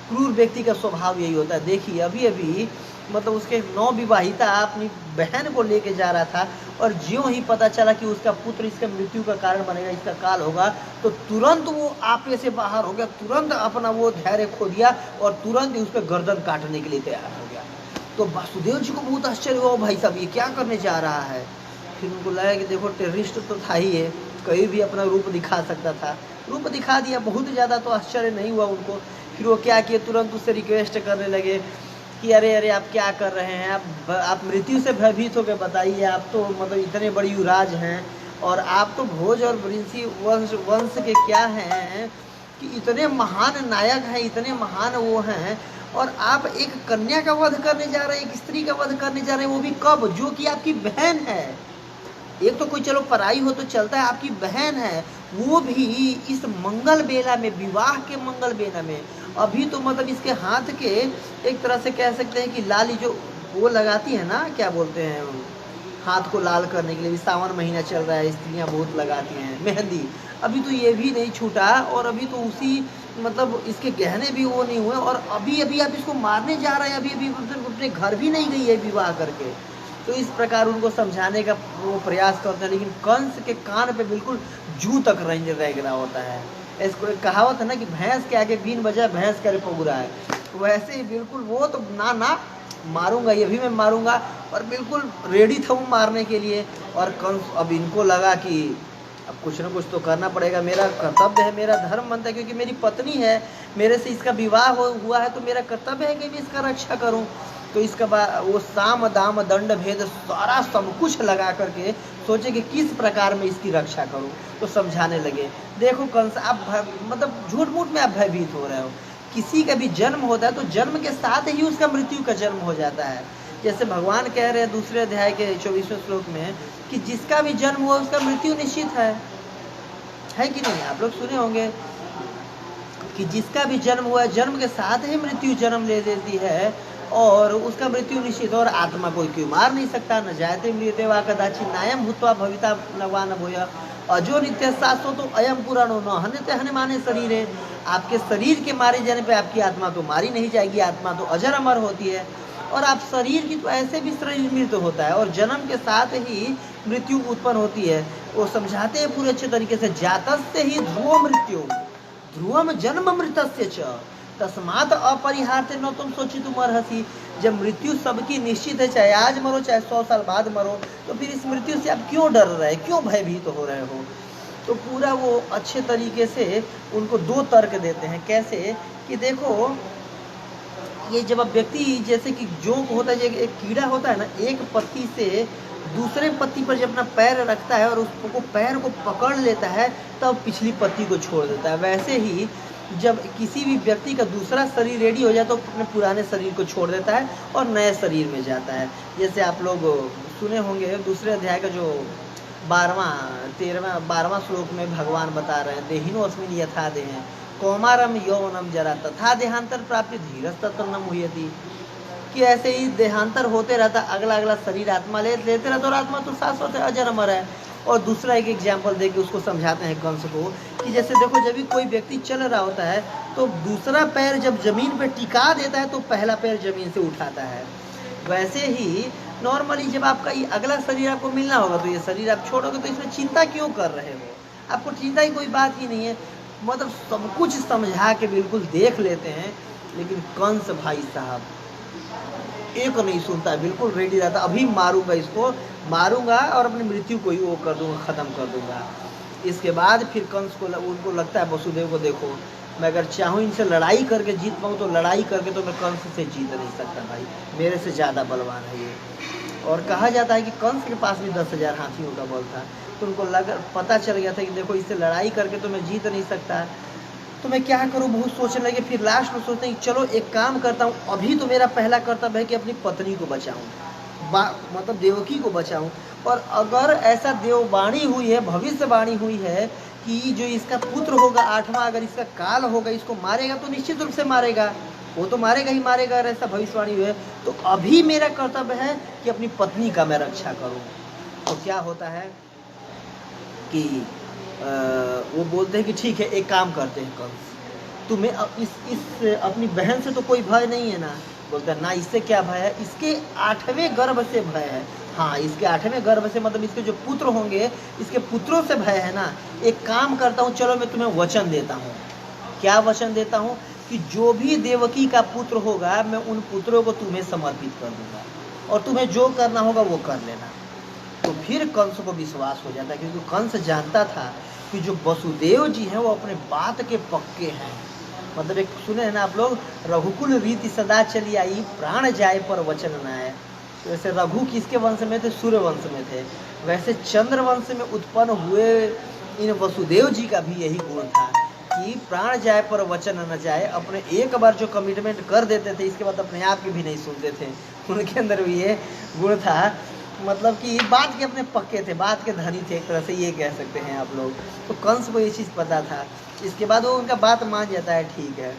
क्रूर व्यक्ति का स्वभाव, यही होता है। देखिए अभी अभी मतलब उसके नवविवाहिता अपनी बहन को लेके जा रहा था और ज्यों ही पता चला कि उसका पुत्र इसका मृत्यु का कारण बनेगा, इसका काल होगा, तो तुरंत वो आपे से बाहर हो गया, तुरंत अपना वो धैर्य खो दिया और तुरंत ही उस पर गर्दन काटने के लिए तैयार हो गया। तो वासुदेव जी को बहुत आश्चर्य हुआ, भाई साहब ये क्या करने जा रहा है। फिर उनको लगा कि देखो टेररिस्ट तो था ही है, कहीं भी अपना रूप दिखा सकता था, रूप दिखा दिया, बहुत ज़्यादा तो आश्चर्य नहीं हुआ उनको। फिर वो क्या किए, तुरंत उससे रिक्वेस्ट करने लगे कि अरे अरे आप क्या कर रहे हैं, आप मृत्यु से भयभीत होकर बताइए, आप तो मतलब इतने बड़ी युवराज हैं और आप तो भोज और वृंशी वंश के क्या हैं कि इतने महान नायक हैं, इतने महान वो हैं, और आप एक कन्या का वध करने जा रहे हैं, एक स्त्री का वध करने जा रहे हैं, वो भी कब, जो कि आपकी बहन है। एक तो कोई चलो पराई हो तो चलता है, आपकी बहन है, वो भी इस मंगल बेला में, विवाह के मंगल बेला में। अभी तो मतलब इसके हाथ के एक तरह से कह सकते हैं कि लाली जो वो लगाती है ना, क्या बोलते हैं, हाथ को लाल करने के लिए, सावन महीना चल रहा है, स्त्रियां बहुत लगाती हैं मेहंदी, अभी तो ये भी नहीं छूटा और अभी तो उसी मतलब इसके गहने भी वो नहीं हुए और अभी अभी आप इसको मारने जा रहे हैं, अभी अभी अपने घर भी नहीं गई है विवाह करके। तो इस प्रकार उनको समझाने का वो प्रयास करते हैं, लेकिन कंस के कान पे बिल्कुल जू तक रह रहा होता है। इसको एक कहावत है ना कि भैंस के आगे बीन बजा भैंस करे पगुरा है, वैसे ही बिल्कुल वो तो ना मारूंगा, ये भी मैं मारूंगा, और बिल्कुल रेडी था वो मारने के लिए। और कंस अब इनको लगा कि अब कुछ ना कुछ तो करना पड़ेगा, मेरा कर्तव्य है, मेरा धर्म बनता है, क्योंकि मेरी पत्नी है, मेरे से इसका विवाह हुआ है, तो मेरा कर्तव्य है कि मैं इसका रक्षा करूं। तो इसका बाद वो साम दाम दंड भेद सारा सब कुछ लगा करके सोचे कि किस प्रकार में इसकी रक्षा करूं। तो समझाने लगे, देखो कंस आप मतलब झूठ मूठ में आप भयभीत हो रहे हो, किसी का भी जन्म होता है तो जन्म के साथ ही उसका मृत्यु का जन्म हो जाता है। जैसे भगवान कह रहे हैं दूसरे अध्याय के 24वें श्लोक में कि जिसका भी जन्म हुआ उसका मृत्यु निश्चित है कि नहीं। आप लोग सुने होंगे कि जिसका भी जन्म हुआ जन्म के साथ ही मृत्यु जन्म ले लेती है और उसका मृत्यु निश्चित। और आत्मा कोई क्यों मार नहीं सकता, न जायते मृत्यु वा कदाचित नायम भूत्वा भविता नवा न भूया अजो नित्य शाश्वत तो अयम पुराणो न हन्यते हन्य माने शरीर है। आपके शरीर के मारे जाने पे आपकी आत्मा तो मारी नहीं जाएगी, आत्मा तो अजर अमर होती है। और आप शरीर की तो ऐसे भी शरीर मृत्यु होता है और जन्म के साथ ही मृत्यु उत्पन्न होती है। वो समझाते हैं पूरे अच्छे तरीके से, जातस्य ही ध्रुव मृत्यु ध्रुवम जन्म मृतस्य च तस्मात अपरिहार्य न तुम सोची तुम अर्हसी। जब मृत्यु सबकी निश्चित है, चाहे आज मरो चाहे 100 साल बाद मरो, तो फिर इस मृत्यु से आप क्यों डर रहे, क्यों भयभीत हो रहे हो। तो पूरा वो अच्छे तरीके से उनको दो तर्क देते हैं। कैसे कि देखो ये जब व्यक्ति जैसे कि जोंक होता है, एक कीड़ा होता है ना, एक पत्ती से दूसरे पत्ती पर जब अपना पैर रखता है और उसको पैर को पकड़ लेता है तब पिछली पत्ती को छोड़ देता है, वैसे ही जब किसी भी व्यक्ति का दूसरा शरीर रेडी हो जाए तो अपने पुराने शरीर को छोड़ देता है और नए शरीर में जाता है। जैसे आप लोग सुने होंगे दूसरे अध्याय का जो 12वां श्लोक में भगवान बता रहे हैं, देहिनो अस्मिन् यथा देह कौमारम यौवनम जरा तथा देहांतर प्राप्ति धीरज तत्व न मुह्यति। कि ऐसे ही देहांतर होते रहता, अगला अगला शरीर आत्मा लेते रहता और आत्मा तो शाश्वत है, अजर अमर है। और दूसरा एक एग्जाम्पल दे के उसको समझाते हैं कंस को कि जैसे देखो जब भी कोई व्यक्ति चल रहा होता है तो दूसरा पैर जब जमीन पे टिका देता है तो पहला पैर जमीन से उठाता है। वैसे ही नॉर्मली जब आपका ये अगला शरीर आपको मिलना होगा तो ये शरीर आप छोड़ोगे, तो इसमें चिंता क्यों कर रहे हो, आपको चिंता की कोई बात ही नहीं है। मतलब सब कुछ समझा के बिल्कुल देख लेते हैं। लेकिन कंस भाई साहब एक नहीं सुनता, बिल्कुल रेडी रहता, अभी मारूंगा, इसको मारूंगा और अपनी मृत्यु को ही वो कर दूंगा, ख़त्म कर दूंगा। इसके बाद फिर कंस को उनको लगता है वसुदेव को, देखो मैं अगर चाहूँ इनसे लड़ाई करके जीत पाऊँ तो लड़ाई करके तो मैं कंस से जीत नहीं सकता भाई, मेरे से ज़्यादा बलवान है ये। और कहा जाता है कि कंस के पास भी 10,000 हाथियों का बल था, तो उनको पता चल गया था कि देखो इससे लड़ाई करके तो मैं जीत नहीं सकता, तो मैं क्या करूँ, बहुत सोचने लगे। फिर लास्ट में सोचते हैं कि चलो एक काम करता हूँ, अभी तो मेरा पहला कर्तव्य है कि अपनी पत्नी को बचाऊँ, मतलब देवकी को बचाऊँ। और अगर ऐसा देववाणी हुई है, भविष्यवाणी हुई है कि जो इसका पुत्र होगा 8वां, अगर इसका काल होगा इसको मारेगा, तो निश्चित रूप से मारेगा, वो तो मारेगा ही मारेगा, अगर ऐसा भविष्यवाणी हुई है। तो अभी मेरा कर्तव्य है कि अपनी पत्नी का मैं रक्षा करूँ। तो क्या होता है कि वो बोलते हैं कि ठीक है एक काम करते हैं कंस, तुम्हें इस अपनी बहन से तो कोई भय नहीं है ना? बोलता है ना, इससे क्या भय है, इसके 8वें गर्भ से भय है। हाँ, इसके 8वें गर्भ से मतलब इसके जो पुत्र होंगे इसके पुत्रों से भय है ना। एक काम करता हूँ, चलो मैं तुम्हें वचन देता हूँ। क्या वचन देता हूँ? कि जो भी देवकी का पुत्र होगा मैं उन पुत्रों को तुम्हें समर्पित कर दूंगा और तुम्हें जो करना होगा वो कर लेना। तो फिर कंस को विश्वास हो जाता है, क्योंकि कंस जानता था कि जो वसुदेव जी हैं वो अपने बात के पक्के हैं। मतलब एक सुने हैं ना आप लोग, रघुकुल रीति सदा चली आई, प्राण जाए पर वचन न आए। तो वैसे रघु किसके वंश में थे? सूर्य वंश में थे। वैसे चंद्र वंश में उत्पन्न हुए इन वसुदेव जी का भी यही गुण था कि प्राण जाए पर वचन न जाए। अपने एक बार जो कमिटमेंट कर देते थे इसके बाद अपने आप की भी नहीं सुनते थे। उनके अंदर भी ये गुण था, मतलब कि बात के अपने पक्के थे, बात के धनी थे, एक तरह से ये कह सकते हैं आप लोग। तो कंस को ये चीज़ पता था। इसके बाद वो उनका बात मान जाता है, ठीक है।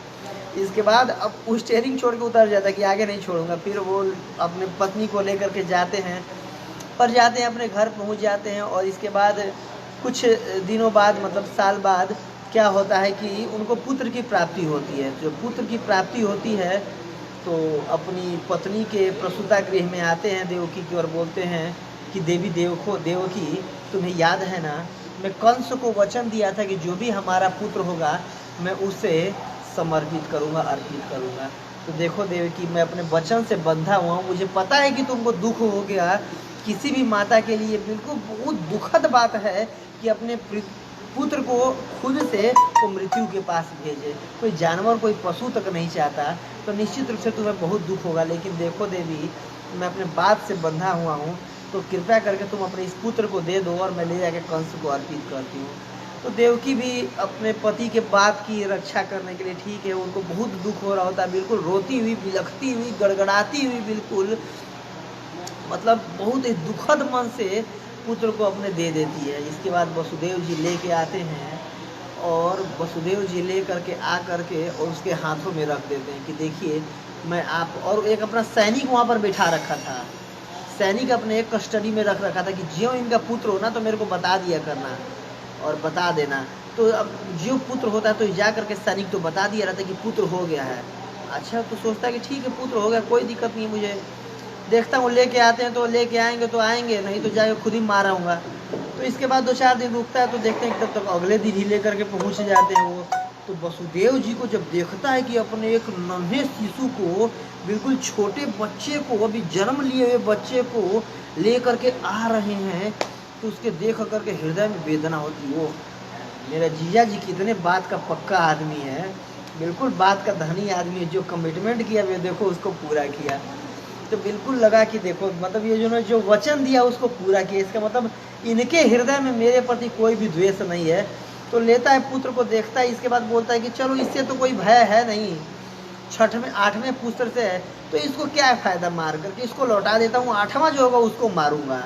इसके बाद अब वो स्टेयरिंग छोड़ के उतर जाता है कि आगे नहीं छोड़ूंगा। फिर वो अपने पत्नी को लेकर के जाते हैं और जाते हैं, अपने घर पहुंच जाते हैं। और इसके बाद कुछ दिनों बाद, मतलब साल बाद, क्या होता है कि उनको पुत्र की प्राप्ति होती है। जो पुत्र की प्राप्ति होती है तो अपनी पत्नी के प्रसूता गृह में आते हैं देवकी की और बोलते हैं कि देवी देवकी तुम्हें याद है ना, मैं कंस को वचन दिया था कि जो भी हमारा पुत्र होगा मैं उसे समर्पित करूँगा, अर्पित करूँगा। तो देखो देवकी, मैं अपने वचन से बंधा हुआ हूँ। मुझे पता है कि तुमको दुख हो गया, किसी भी माता के लिए बिल्कुल बहुत दुखद बात है कि अपने पुत्र को खुद से वो मृत्यु के पास भेजे। कोई जानवर, कोई पशु तक नहीं चाहता, तो निश्चित रूप से तुम्हें बहुत दुख होगा। लेकिन देखो देवी, मैं अपने बात से बंधा हुआ हूँ, तो कृपया करके तुम अपने इस पुत्र को दे दो और मैं ले जाके कंस को अर्पित करती हूँ। तो देवकी भी अपने पति के बात की रक्षा करने के लिए, ठीक है, उनको बहुत दुख हो रहा होता है, बिल्कुल रोती हुई, बिलखती हुई, गड़गड़ाती हुई, बिल्कुल मतलब बहुत ही दुखद मन से पुत्र को अपने दे देती है। इसके बाद वसुदेव जी लेके आते हैं और वसुदेव जी ले करके आ करके और उसके हाथों में रख देते हैं कि देखिए मैं आप, और एक अपना सैनिक वहाँ पर बैठा रखा था, सैनिक अपने एक कस्टडी में रख रखा था कि ज्यों इनका पुत्र हो ना तो मेरे को बता दिया करना और बता देना। तो अब जो पुत्र होता है तो जा करके सैनिक तो बता दिया रहता है कि पुत्र हो गया है। अच्छा, तो सोचता है कि ठीक है पुत्र हो गया, कोई दिक्कत नहीं, मुझे देखता हूँ लेके आते हैं तो लेके आएंगे तो आएंगे, नहीं तो जाके खुद ही मार आऊँगा। तो इसके बाद 2-4 दिन रुकता है तो देखते हैं तब तक अगले दिन ही लेकर के पहुँच जाते हैं वो। तो वसुदेव जी को जब देखता है कि अपने एक नन्हे शिशु को, बिल्कुल छोटे बच्चे को, अभी जन्म लिए हुए बच्चे को ले करके आ रहे हैं, तो उसके देख करके हृदय में वेदना होती है। वो मेरा जीजा जी कितने बात का पक्का आदमी है, बिल्कुल बात का धनी आदमी है, जो कमिटमेंट किया वे देखो उसको पूरा किया। तो बिल्कुल लगा कि देखो मतलब ये जो वचन दिया उसको पूरा किया, इसका मतलब इनके हृदय में मेरे प्रति कोई भी द्वेष नहीं है। तो लेता है पुत्र को, देखता है, इसके बाद बोलता है कि चलो इससे तो कोई भय है नहीं, 8वें पुत्र से है, तो इसको क्या फ़ायदा मार करके, इसको लौटा देता हूँ, 8वां जो होगा उसको मारूंगा।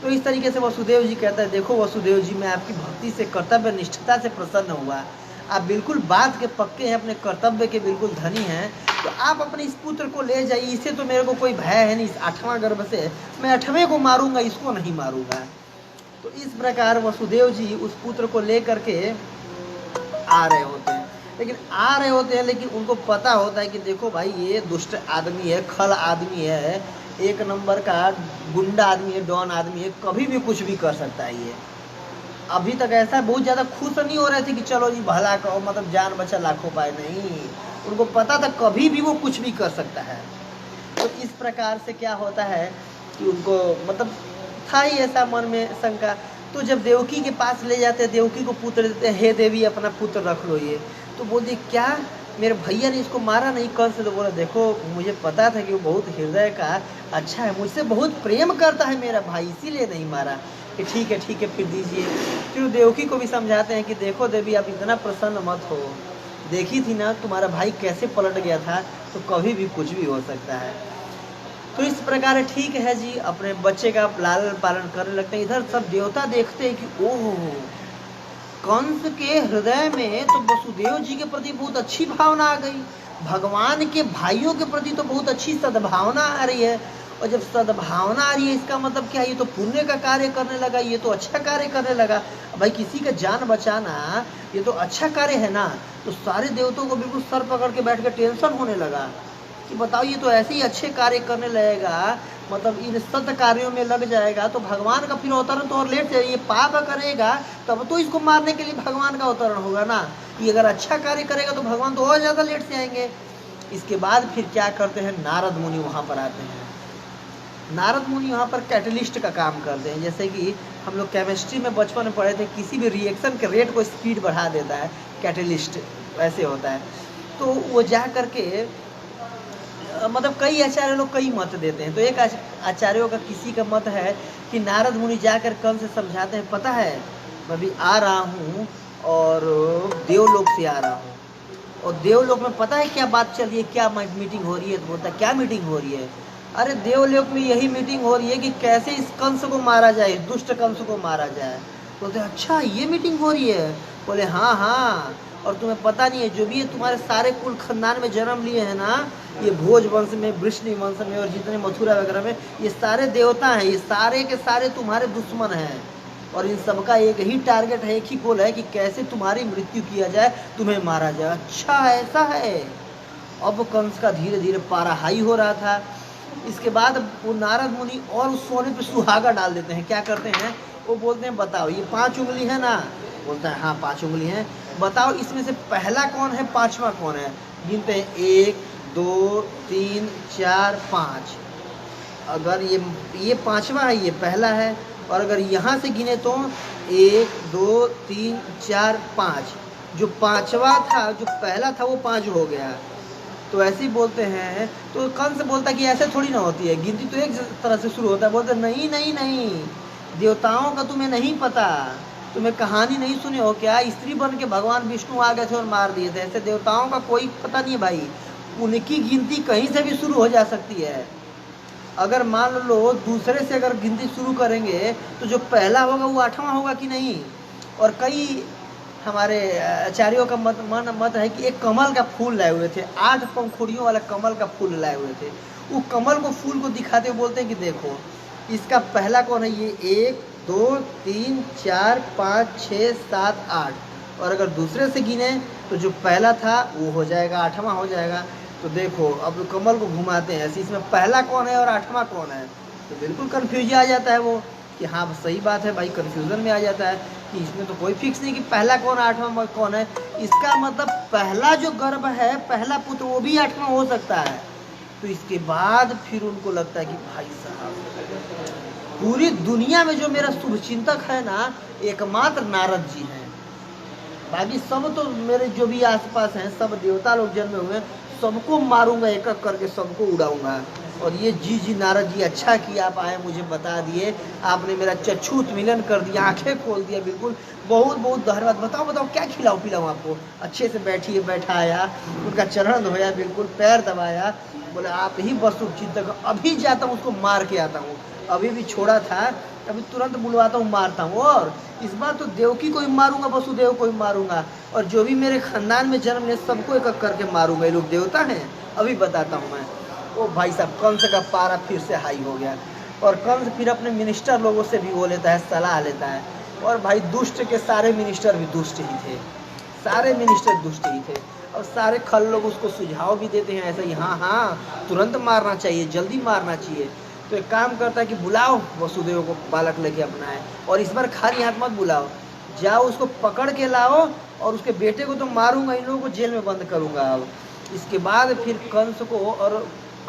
तो इस तरीके से वसुदेव जी कहता है, देखो वसुदेव जी, मैं आपकी भक्ति से, कर्तव्य निष्ठता से प्रसन्न हुआ, आप बिल्कुल बात के पक्के हैं, अपने कर्तव्य के बिल्कुल धनी हैं, तो आप अपने इस पुत्र को ले जाइए, इससे तो मेरे को कोई भय है नहीं, इस 8वां गर्भ से मैं 8वें को मारूंगा, इसको नहीं मारूंगा। तो इस प्रकार वसुदेव जी उस पुत्र को ले करके आ रहे होते हैं, लेकिन उनको पता होता है कि देखो भाई ये दुष्ट आदमी है, खल आदमी है, एक नंबर का गुंडा आदमी है, डॉन आदमी है, कभी भी कुछ भी कर सकता है ये। अभी तक ऐसा बहुत ज़्यादा खुश नहीं हो रहे थे कि चलो जी भला कहो, मतलब जान बचा लाखों पाए, नहीं, उनको पता था कभी भी वो कुछ भी कर सकता है। तो इस प्रकार से क्या होता है कि उनको मतलब था ही ऐसा मन में शंका। तो जब देवकी के पास ले जाते हैं, देवकी को पुत्र देते हैं, हे देवी अपना पुत्र रख लो ये। तो बोलती क्या मेरे भैया ने इसको मारा नहीं कंस? तो बोला देखो मुझे पता था कि वो बहुत हृदय का अच्छा है, मुझसे बहुत प्रेम करता है मेरा भाई, इसीलिए नहीं मारा। कि ठीक है फिर दीजिए। फिर देवकी को भी समझाते हैं कि देखो देवी आप इतना प्रसन्न मत हो, देखी थी ना तुम्हारा भाई कैसे पलट गया था, तो कभी भी कुछ भी हो सकता है। तो इस प्रकार ठीक है जी, अपने बच्चे का लालन पालन करने लगते हैं। इधर सब देवता देखते हैं कि ओह कंस के हृदय में तो वसुदेव जी के प्रति बहुत अच्छी भावना आ गई, भगवान के भाइयों के प्रति तो बहुत अच्छी सद्भावना आ रही है। और जब सद्भावना आ रही है इसका मतलब क्या, ये तो पुण्य का कार्य करने लगा, ये तो अच्छा कार्य करने लगा। भाई किसी का जान बचाना ये तो अच्छा कार्य है ना। तो सारे देवताओं को बिल्कुल सर पकड़ के बैठ के टेंशन होने लगा कि बताओ ये तो ऐसे ही अच्छे कार्य करने लगेगा, मतलब इन सत्य कार्यों में लग जाएगा, तो भगवान का फिर अवतरण तो और लेट जाए। ये पाप करेगा तब तो इसको मारने के लिए भगवान का अवतरण होगा ना। ये अगर अच्छा कार्य करेगा तो भगवान तो और ज़्यादा लेट से आएंगे। इसके बाद फिर क्या करते हैं, नारद मुनि वहाँ पर आते हैं। नारद मुनि यहाँ पर कैटलिस्ट का काम करते हैं। जैसे कि हम लोग केमिस्ट्री में बचपन में पढ़े थे, किसी भी रिएक्शन के रेट को स्पीड बढ़ा देता है कैटलिस्ट, वैसे होता है। तो वो जा करके मतलब कई आचार्य लोग कई मत देते हैं। तो एक आचार्यों का किसी का मत है कि नारद मुनि जाकर कंस से समझाते हैं, पता है मैं भी आ रहा हूँ और देवलोक से आ रहा हूँ, और देवलोक में पता है क्या बात चल रही है, क्या मीटिंग हो रही है? तो बोलता है क्या मीटिंग हो रही है? अरे देवलोक में यही मीटिंग हो रही है कि कैसे इस कंस को मारा जाए, दुष्ट कंस को मारा जाए। बोलते अच्छा ये मीटिंग हो रही है? बोले हाँ, और तुम्हें पता नहीं है जो भी है तुम्हारे सारे कुल खानदान में जन्म लिए हैं ना, ये भोज वंश में, वृष्णि वंश में और जितने मथुरा वगैरह में, ये सारे देवता हैं, ये सारे के सारे तुम्हारे दुश्मन हैं। और इन सबका एक ही टारगेट है, एक ही गोल है कि कैसे तुम्हारी मृत्यु किया जाए, तुम्हें मारा जाए। अच्छा ऐसा है। अब कंस का धीरे धीरे पारा हाई हो रहा था। इसके बाद वो नारद मुनि और उस सोने पे सुहागा डाल देते हैं। क्या करते हैं, वो बोलते हैं बताओ ये 5 उंगली है ना? बोलता है हाँ 5 उंगली है। बताओ इसमें से पहला कौन है, 5वां कौन है? गिनते हैं 1 2 3 4 5। अगर ये 5वां है, ये पहला है। और अगर यहाँ से गिने तो 1 2 3 4 5, जो 5वां था, जो पहला था वो 5 हो गया। तो ऐसे ही बोलते हैं। तो कंस बोलता है कि ऐसे थोड़ी ना होती है, गिनती तो एक तरह से शुरू होता है। बोलते नहीं नहीं नहीं, देवताओं का तुम्हें नहीं पता, तुम्हें कहानी नहीं सुने हो क्या? स्त्री बन के भगवान विष्णु आ गए थे और मार दिए थे। ऐसे देवताओं का कोई पता नहीं भाई, उनकी गिनती कहीं से भी शुरू हो जा सकती है। अगर मान लो दूसरे से अगर गिनती शुरू करेंगे तो जो पहला होगा वो 8वां होगा कि नहीं? और कई हमारे आचार्यों का मत है कि एक कमल का फूल लाए हुए थे, 8 पंखुड़ियों वाला कमल का फूल लाए हुए थे। वो कमल को फूल को दिखाते हुए बोलते हैं कि देखो इसका पहला कौन है, ये 1 2 3 4 5 6 7 8। और अगर दूसरे से गिने तो जो पहला था वो हो जाएगा 8वां हो जाएगा। तो देखो अब कमल को घुमाते हैं ऐसे, इसमें पहला कौन है और 8वां कौन है? तो बिल्कुल कन्फ्यूज आ जाता है वो कि हाँ सही बात है भाई, कन्फ्यूज़न में आ जाता है कि इसमें तो कोई फिक्स नहीं कि पहला कौन 8वां कौन है। इसका मतलब पहला जो गर्भ है, पहला पुत्र, वो भी 8वां हो सकता है। तो इसके बाद फिर उनको लगता है कि भाई साहब पूरी दुनिया में जो मेरा शुभचिंतक है ना, एकमात्र नारद जी हैं। बाकी सब तो मेरे जो भी आसपास हैं, सब देवता लोग जन्मे हुए, सबको मारूंगा, एक एक करके सबको उड़ाऊंगा। और ये जी नारद जी अच्छा किया आप आए, मुझे बता दिए, आपने मेरा चक्षु उत्मीलन कर दिया, आंखें खोल दिया, बिल्कुल बहुत बहुत धन्यवाद। बताओ क्या खिलाऊं पिलाऊं आपको? अच्छे से बैठाया, उनका चरण धोया, बिल्कुल पैर दबाया, बोले आप ही बस चिंतक, अभी जाता हूँ उसको मार के आता हूँ। अभी भी छोड़ा था, अभी तुरंत बुलवाता हूँ, मारता हूँ। और इस बार तो देवकी को ही मारूंगा, वसुदेव को ही मारूंगा, और जो भी मेरे खानदान में जन्म ले सबको एक एक करके मारूंगा। ये लोग देवता हैं, अभी बताता हूँ मैं। ओ भाई साहब, कंस का पारा फिर से हाई हो गया। और कंस फिर अपने मिनिस्टर लोगों से भी वो लेता है, सलाह लेता है। और भाई दुष्ट के सारे मिनिस्टर भी दुष्ट ही थे, सारे मिनिस्टर दुष्ट ही थे। और सारे खल लोग उसको सुझाव भी देते हैं ऐसा ही, हाँ तुरंत मारना चाहिए, जल्दी मारना चाहिए। तो एक काम करता है कि बुलाओ वसुदेव को, बालक लेके अपना है, और इस बार खाली हाथ मत बुलाओ, जाओ उसको पकड़ के लाओ, और उसके बेटे को तो मारूंगा, इन लोगों को जेल में बंद करूंगा। अब इसके बाद फिर कंस को, और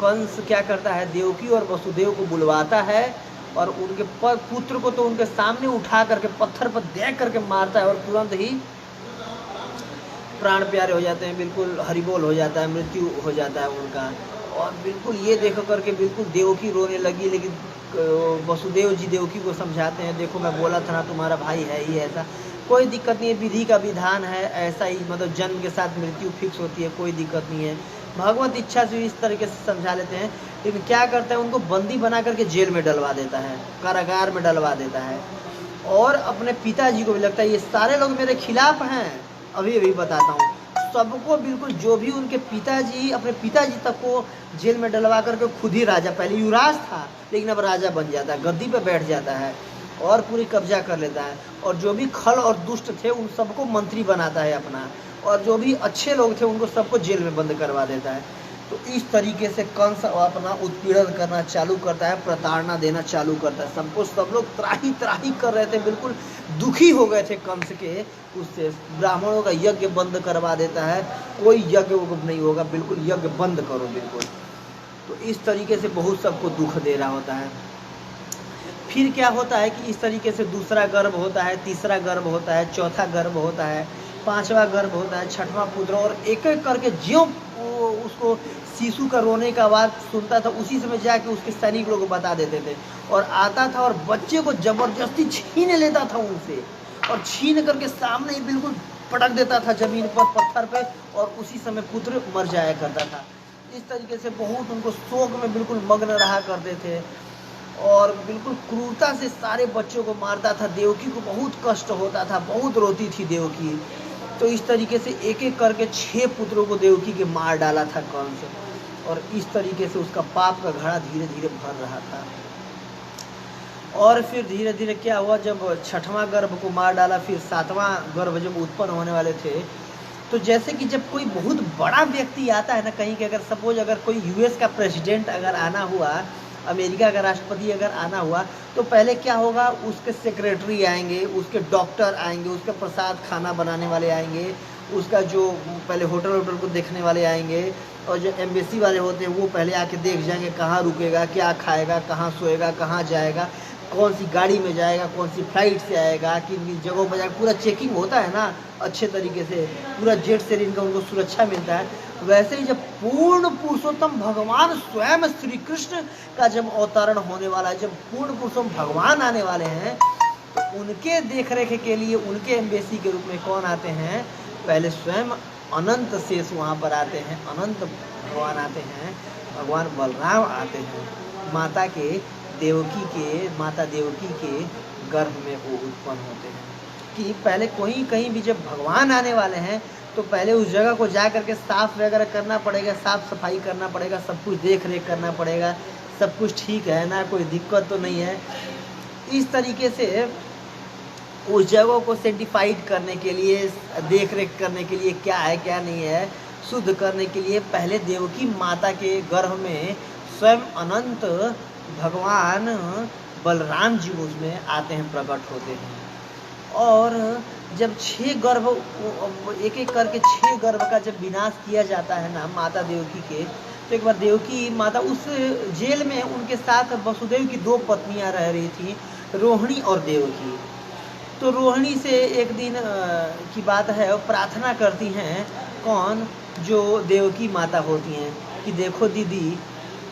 कंस क्या करता है, देवकी और वसुदेव को बुलवाता है, और उनके पुत्र को तो उनके सामने उठा करके पत्थर पर देख करके मारता है, और तुरंत ही प्राण प्यारे हो जाते हैं, बिल्कुल हरिबोल हो जाता है, मृत्यु हो जाता है उनका। और बिल्कुल ये देख करके बिल्कुल देवकी रोने लगी, लेकिन वसुदेव जी देवकी को समझाते हैं, देखो मैं बोला था ना तुम्हारा भाई है ही ऐसा, कोई दिक्कत नहीं है, विधि का विधान है, ऐसा ही मतलब जन्म के साथ मृत्यु फिक्स होती है, कोई दिक्कत नहीं है। भगवत इच्छा से इस तरीके से समझा लेते हैं, लेकिन क्या करता है उनको बंदी बना करके जेल में डलवा देता है, कारागार में डलवा देता है। और अपने पिताजी को भी लगता है ये सारे लोग मेरे खिलाफ हैं, अभी अभी बताता हूँ सबको, बिल्कुल जो भी उनके पिताजी, अपने पिताजी तक को जेल में डलवा करके खुद ही राजा, पहले युवराज था लेकिन अब राजा बन जाता है, गद्दी पे बैठ जाता है और पूरी कब्जा कर लेता है। और जो भी खल और दुष्ट थे उन सबको मंत्री बनाता है अपना, और जो भी अच्छे लोग थे उनको सबको जेल में बंद करवा देता है। तो इस तरीके से कंस अपना उत्पीड़न करना चालू करता है, प्रताड़ना देना चालू करता है सबको। सब लोग त्राही त्राही कर रहे थे, बिल्कुल दुखी हो गए थे कंस के उससे। ब्राह्मणों का यज्ञ बंद करवा देता है, कोई यज्ञ नहीं होगा, बिल्कुल यज्ञ बंद करो बिल्कुल। तो इस तरीके से बहुत सबको दुख दे रहा होता है। फिर क्या होता है कि इस तरीके से दूसरा गर्भ होता है, तीसरा गर्भ होता है, चौथा गर्भ होता है, पांचवा गर्भ होता है, छठवां पुत्र, और एक एक करके ज्यों उसको शिशु का रोने का आवाज़ सुनता था उसी समय जाके उसके सैनिक लोग बता देते थे, और आता था और बच्चे को जबरदस्ती छीन लेता था उनसे, और छीन करके सामने ही बिल्कुल पटक देता था जमीन पर, पत्थर पे, और उसी समय पुत्र मर जाया करता था। इस तरीके से बहुत उनको शोक में बिल्कुल मग्न रहा करते थे, और बिल्कुल क्रूरता से सारे बच्चों को मारता था। देवकी को बहुत कष्ट होता था, बहुत रोती थी देवकी। तो इस तरीके से एक एक करके 6 पुत्रों को देवकी के मार डाला था कंस, और इस तरीके से उसका पाप का घड़ा धीरे धीरे भर रहा था। और फिर धीरे धीरे क्या हुआ, जब छठवां गर्भ को मार डाला, फिर 7वां गर्भ जब उत्पन्न होने वाले थे, तो जैसे कि जब कोई बहुत बड़ा व्यक्ति आता है ना कहीं के, अगर सपोज अगर कोई यूएस का प्रेसिडेंट अगर आना हुआ, अमेरिका का राष्ट्रपति अगर आना हुआ, तो पहले क्या होगा, उसके सेक्रेटरी आएंगे, उसके डॉक्टर आएंगे, उसके प्रसाद खाना बनाने वाले आएंगे, उसका जो पहले होटल को देखने वाले आएंगे, और जो एम्बेसी वाले होते हैं वो पहले आके देख जाएंगे कहाँ रुकेगा, क्या खाएगा, कहाँ सोएगा, कहाँ जाएगा, कौन सी गाड़ी में जाएगा, कौन सी फ्लाइट से आएगा, किन जगहों पर जाएगा, पूरा चेकिंग होता है ना अच्छे तरीके से, पूरा जेट से इनका उनको सुरक्षा मिलता है। वैसे ही जब पूर्ण पुरुषोत्तम भगवान स्वयं श्री कृष्ण का जब अवतरण होने वाला है, जब पूर्ण पुरुषोत्तम भगवान आने वाले हैं, तो उनके देखरेख के लिए उनके एम्बेसी के रूप में कौन आते हैं, पहले स्वयं अनंत शेष वहाँ पर आते हैं, अनंत भगवान आते हैं, भगवान बलराम आते हैं, माता देवकी के गर्भ में वो उत्पन्न होते हैं। कि पहले कोई कहीं भी जब भगवान आने वाले हैं तो पहले उस जगह को जा करके साफ वगैरह करना पड़ेगा, साफ सफाई करना पड़ेगा, सब कुछ देख रेख करना पड़ेगा, सब कुछ ठीक है ना, कोई दिक्कत तो नहीं है। इस तरीके से उस जगह को सेंटिफाइड करने के लिए, देख रेख करने के लिए, क्या है क्या नहीं है, शुद्ध करने के लिए पहले देवकी माता के गर्भ में स्वयं अनंत भगवान बलराम जी उसमें आते हैं, प्रकट होते हैं। और जब 6 गर्भ, एक एक करके 6 गर्भ का जब विनाश किया जाता है ना माता देवकी के, तो एक बार देवकी माता उस जेल में उनके साथ वसुदेव की 2 पत्नियां रह रही थी, रोहिणी और देवकी। तो रोहिणी से एक दिन की बात है, वो प्रार्थना करती हैं, कौन, जो देवकी माता होती हैं, कि देखो दीदी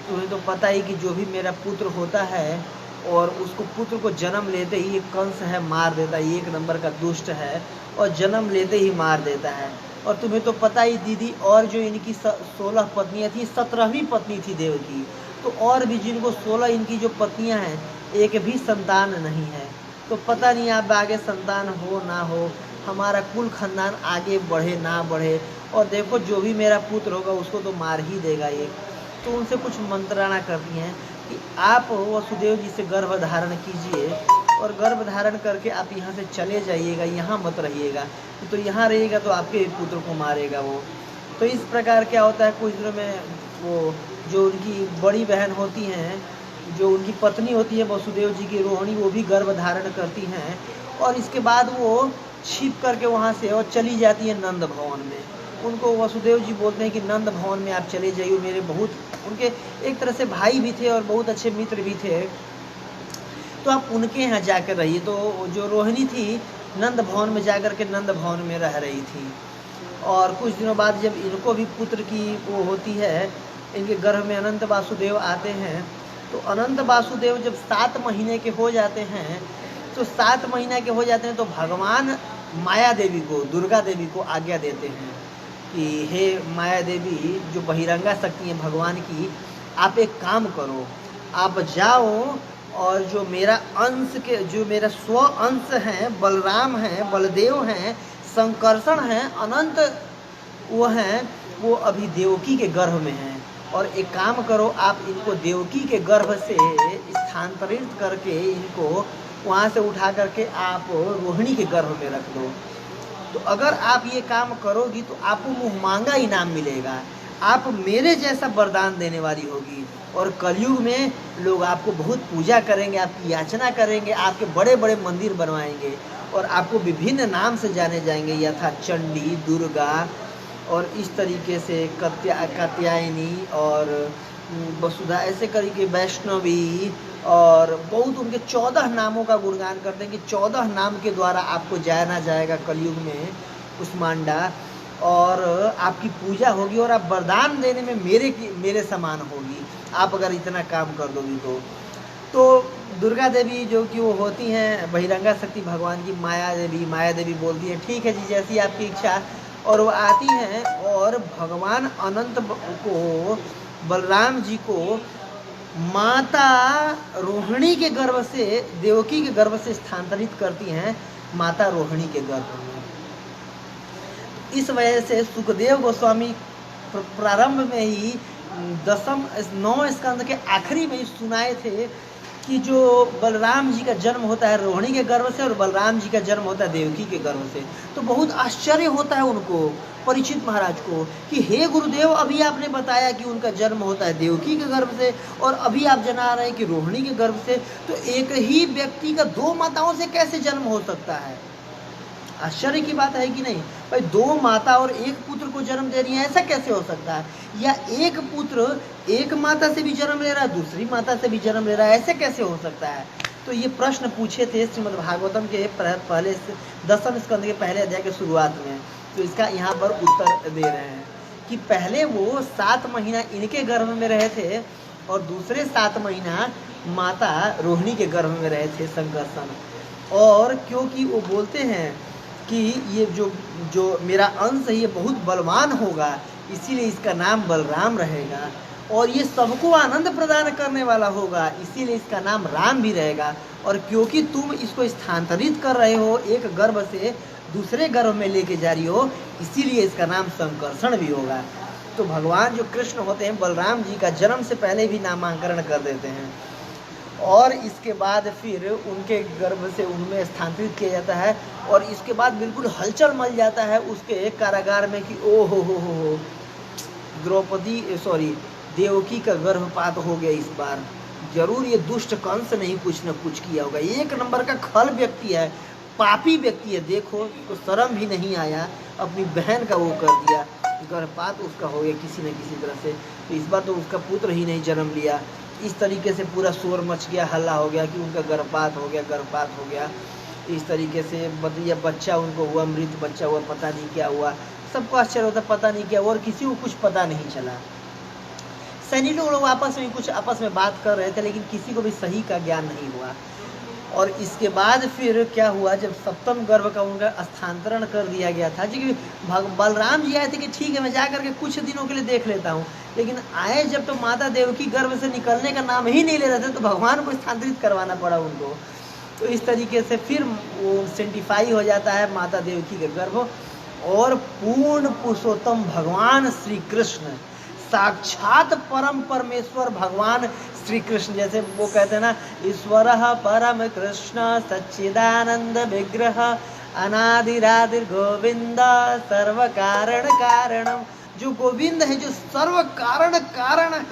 तुम्हें तो पता ही कि जो भी मेरा पुत्र होता है और उसको पुत्र को जन्म लेते ही कंस है मार देता है, 1 नंबर का दुष्ट है, और जन्म लेते ही मार देता है। और तुम्हें तो पता ही दीदी, और जो इनकी 16 पत्नियां थी, 17वीं पत्नी थी देवकी, तो और भी जिनको 16 इनकी जो पत्नियां हैं, एक भी संतान नहीं है। तो पता नहीं आप आगे संतान हो ना हो, हमारा कुल खानदान आगे बढ़े ना बढ़े, और देखो जो भी मेरा पुत्र होगा उसको तो मार ही देगा ये। तो उनसे कुछ मंत्रणा करती हैं कि आप वसुदेव जी से गर्भ धारण कीजिए, और गर्भ धारण करके आप यहाँ से चले जाइएगा, यहाँ मत रहिएगा, तो यहाँ रहिएगा तो आपके पुत्र को मारेगा वो। तो इस प्रकार क्या होता है, कुछ दिनों में वो जो उनकी बड़ी बहन होती हैं, जो उनकी पत्नी होती है वसुदेव जी की, रोहिणी, वो भी गर्भ धारण करती हैं, और इसके बाद वो छिप करके वहाँ से और चली जाती है नंद भवन में। उनको वसुदेव जी बोलते हैं कि नंद भवन में आप चले जाइए, मेरे बहुत, उनके एक तरह से भाई भी थे और बहुत अच्छे मित्र भी थे, तो आप उनके यहाँ जाकर रहिए। तो जो रोहिणी थी नंद भवन में जाकर के नंद भवन में रह रही थी, और कुछ दिनों बाद जब इनको भी पुत्र की वो होती है, इनके गर्भ में अनंत वासुदेव आते हैं। तो अनंत वासुदेव जब 7 महीने के हो जाते हैं, तो 7 महीने के हो जाते हैं तो भगवान माया देवी को, दुर्गा देवी को आज्ञा देते हैं कि हे माया देवी, जो बहिरंगा शक्ति है भगवान की, आप एक काम करो, आप जाओ और जो मेरा अंश के, जो मेरा स्व अंश हैं, बलराम हैं, बलदेव हैं, संकर्षण हैं, अनंत वो हैं, वो अभी देवकी के गर्भ में हैं, और एक काम करो, आप इनको देवकी के गर्भ से स्थानांतरित करके इनको वहाँ से उठा करके आप रोहिणी के गर्भ में रख दो। तो अगर आप ये काम करोगी तो आपको मुँह मांगा इनाम मिलेगा, आप मेरे जैसा वरदान देने वाली होगी, और कलयुग में लोग आपको बहुत पूजा करेंगे, आपकी याचना करेंगे, आपके बड़े बड़े मंदिर बनवाएंगे, और आपको विभिन्न नाम से जाने जाएंगे, यथा चंडी, दुर्गा, और इस तरीके से कात्यायनी और वसुधा, ऐसे करके वैष्णवी, और बहुत उनके 14 नामों का गुणगान करते हैं कि 14 नाम के द्वारा आपको जाना जाएगा कलयुग में कुष्मांडा, और आपकी पूजा होगी, और आप वरदान देने में मेरे समान होगी, आप अगर इतना काम कर दोगी तो दुर्गा देवी जो कि वो होती हैं बहिरंगा शक्ति भगवान की, माया देवी बोलती है ठीक है जी, जैसी आपकी इच्छा, और वो आती हैं और भगवान अनंत को, बलराम जी को माता रोहिणी के गर्भ से, देवकी के गर्भ से स्थानांतरित करती हैं माता रोहिणी के गर्भ में। इस वजह से सुखदेव गोस्वामी प्रारंभ में ही 9 स्कंद के आखिरी में ही सुनाए थे कि जो बलराम जी का जन्म होता है रोहिणी के गर्भ से, और बलराम जी का जन्म होता है देवकी के गर्भ से। तो बहुत आश्चर्य होता है उनको, परीक्षित महाराज को, कि हे गुरुदेव, अभी आपने बताया कि उनका जन्म होता है देवकी के गर्भ से, और अभी आप जना रहे हैं कि रोहिणी के गर्भ से, तो एक ही व्यक्ति का 2 माताओं से कैसे जन्म हो सकता है? आश्चर्य की बात है कि नहीं भाई? 2 माता और 1 पुत्र को जन्म दे रही है, ऐसा कैसे हो सकता है? या एक पुत्र एक माता से भी जन्म ले रहा है, दूसरी माता से भी जन्म ले रहा है, ऐसे कैसे हो सकता है? तो ये प्रश्न पूछे थे श्रीमद् भागवतम के पहले 10वें स्कंद के पहले अध्याय के शुरुआत में। तो इसका यहाँ पर उत्तर दे रहे हैं कि पहले वो 7 महीना इनके गर्भ में रहे थे, और दूसरे 7 महीना माता रोहिणी के गर्भ में रहे थे संकर्षण। और क्योंकि वो बोलते हैं कि ये जो मेरा अंश है ये बहुत बलवान होगा, इसीलिए इसका नाम बलराम रहेगा, और ये सबको आनंद प्रदान करने वाला होगा, इसीलिए इसका नाम राम भी रहेगा। और क्योंकि तुम इसको स्थानांतरित कर रहे हो, एक गर्भ से दूसरे गर्भ में लेके जा रही हो, इसीलिए इसका नाम संकर्षण भी होगा। तो भगवान जो कृष्ण होते हैं बलराम जी का जन्म से पहले भी नामांकरण कर देते हैं, और इसके बाद फिर उनके गर्भ से उनमें स्थानांतरित किया जाता है, और इसके बाद बिल्कुल हलचल मच जाता है उसके कारागार में कि ओ हो देवकी का गर्भपात हो गया। इस बार जरूर ये दुष्ट कंस नहीं कुछ न कुछ किया होगा, 1 नंबर का खल व्यक्ति है, पापी व्यक्ति है, देखो तो शर्म भी नहीं आया, अपनी बहन का वो कर दिया, गर्भपात उसका हो गया किसी न किसी तरह से। तो इस बार तो उसका पुत्र ही नहीं जन्म लिया। इस तरीके से पूरा शोर मच गया, हल्ला हो गया कि उनका गर्भपात हो गया। इस तरीके से या बच्चा उनको हुआ, मृत बच्चा हुआ, पता नहीं क्या हुआ, सबको आश्चर्य होता पता नहीं क्या हुआ, और किसी को कुछ पता नहीं चला। सैनिकों लोग आपस में बात कर रहे थे, लेकिन किसी को भी सही का ज्ञान नहीं हुआ। और इसके बाद फिर क्या हुआ, जब 7वें गर्भ का उनका स्थानांतरण कर दिया गया था, क्योंकि बलराम जी आए थे कि ठीक है मैं जा करके कुछ दिनों के लिए देख लेता हूँ, लेकिन आए जब तो माता देवकी गर्भ से निकलने का नाम ही नहीं ले रहे थे, तो भगवान को स्थानांतरित करवाना पड़ा उनको। तो इस तरीके से फिर वो सेंटिफाई हो जाता है माता देवकी के गर्भ, और पूर्ण पुरुषोत्तम भगवान श्री कृष्ण, साक्षात परम परमेश्वर भगवान श्री कृष्ण, जैसे वो कहते हैं ना, ईश्वर परम कृष्ण सच्चिदानंद विग्रह अनादिरादिर गोविंद सर्व कारण कारणम। जो गोविंद है, जो सर्व कारण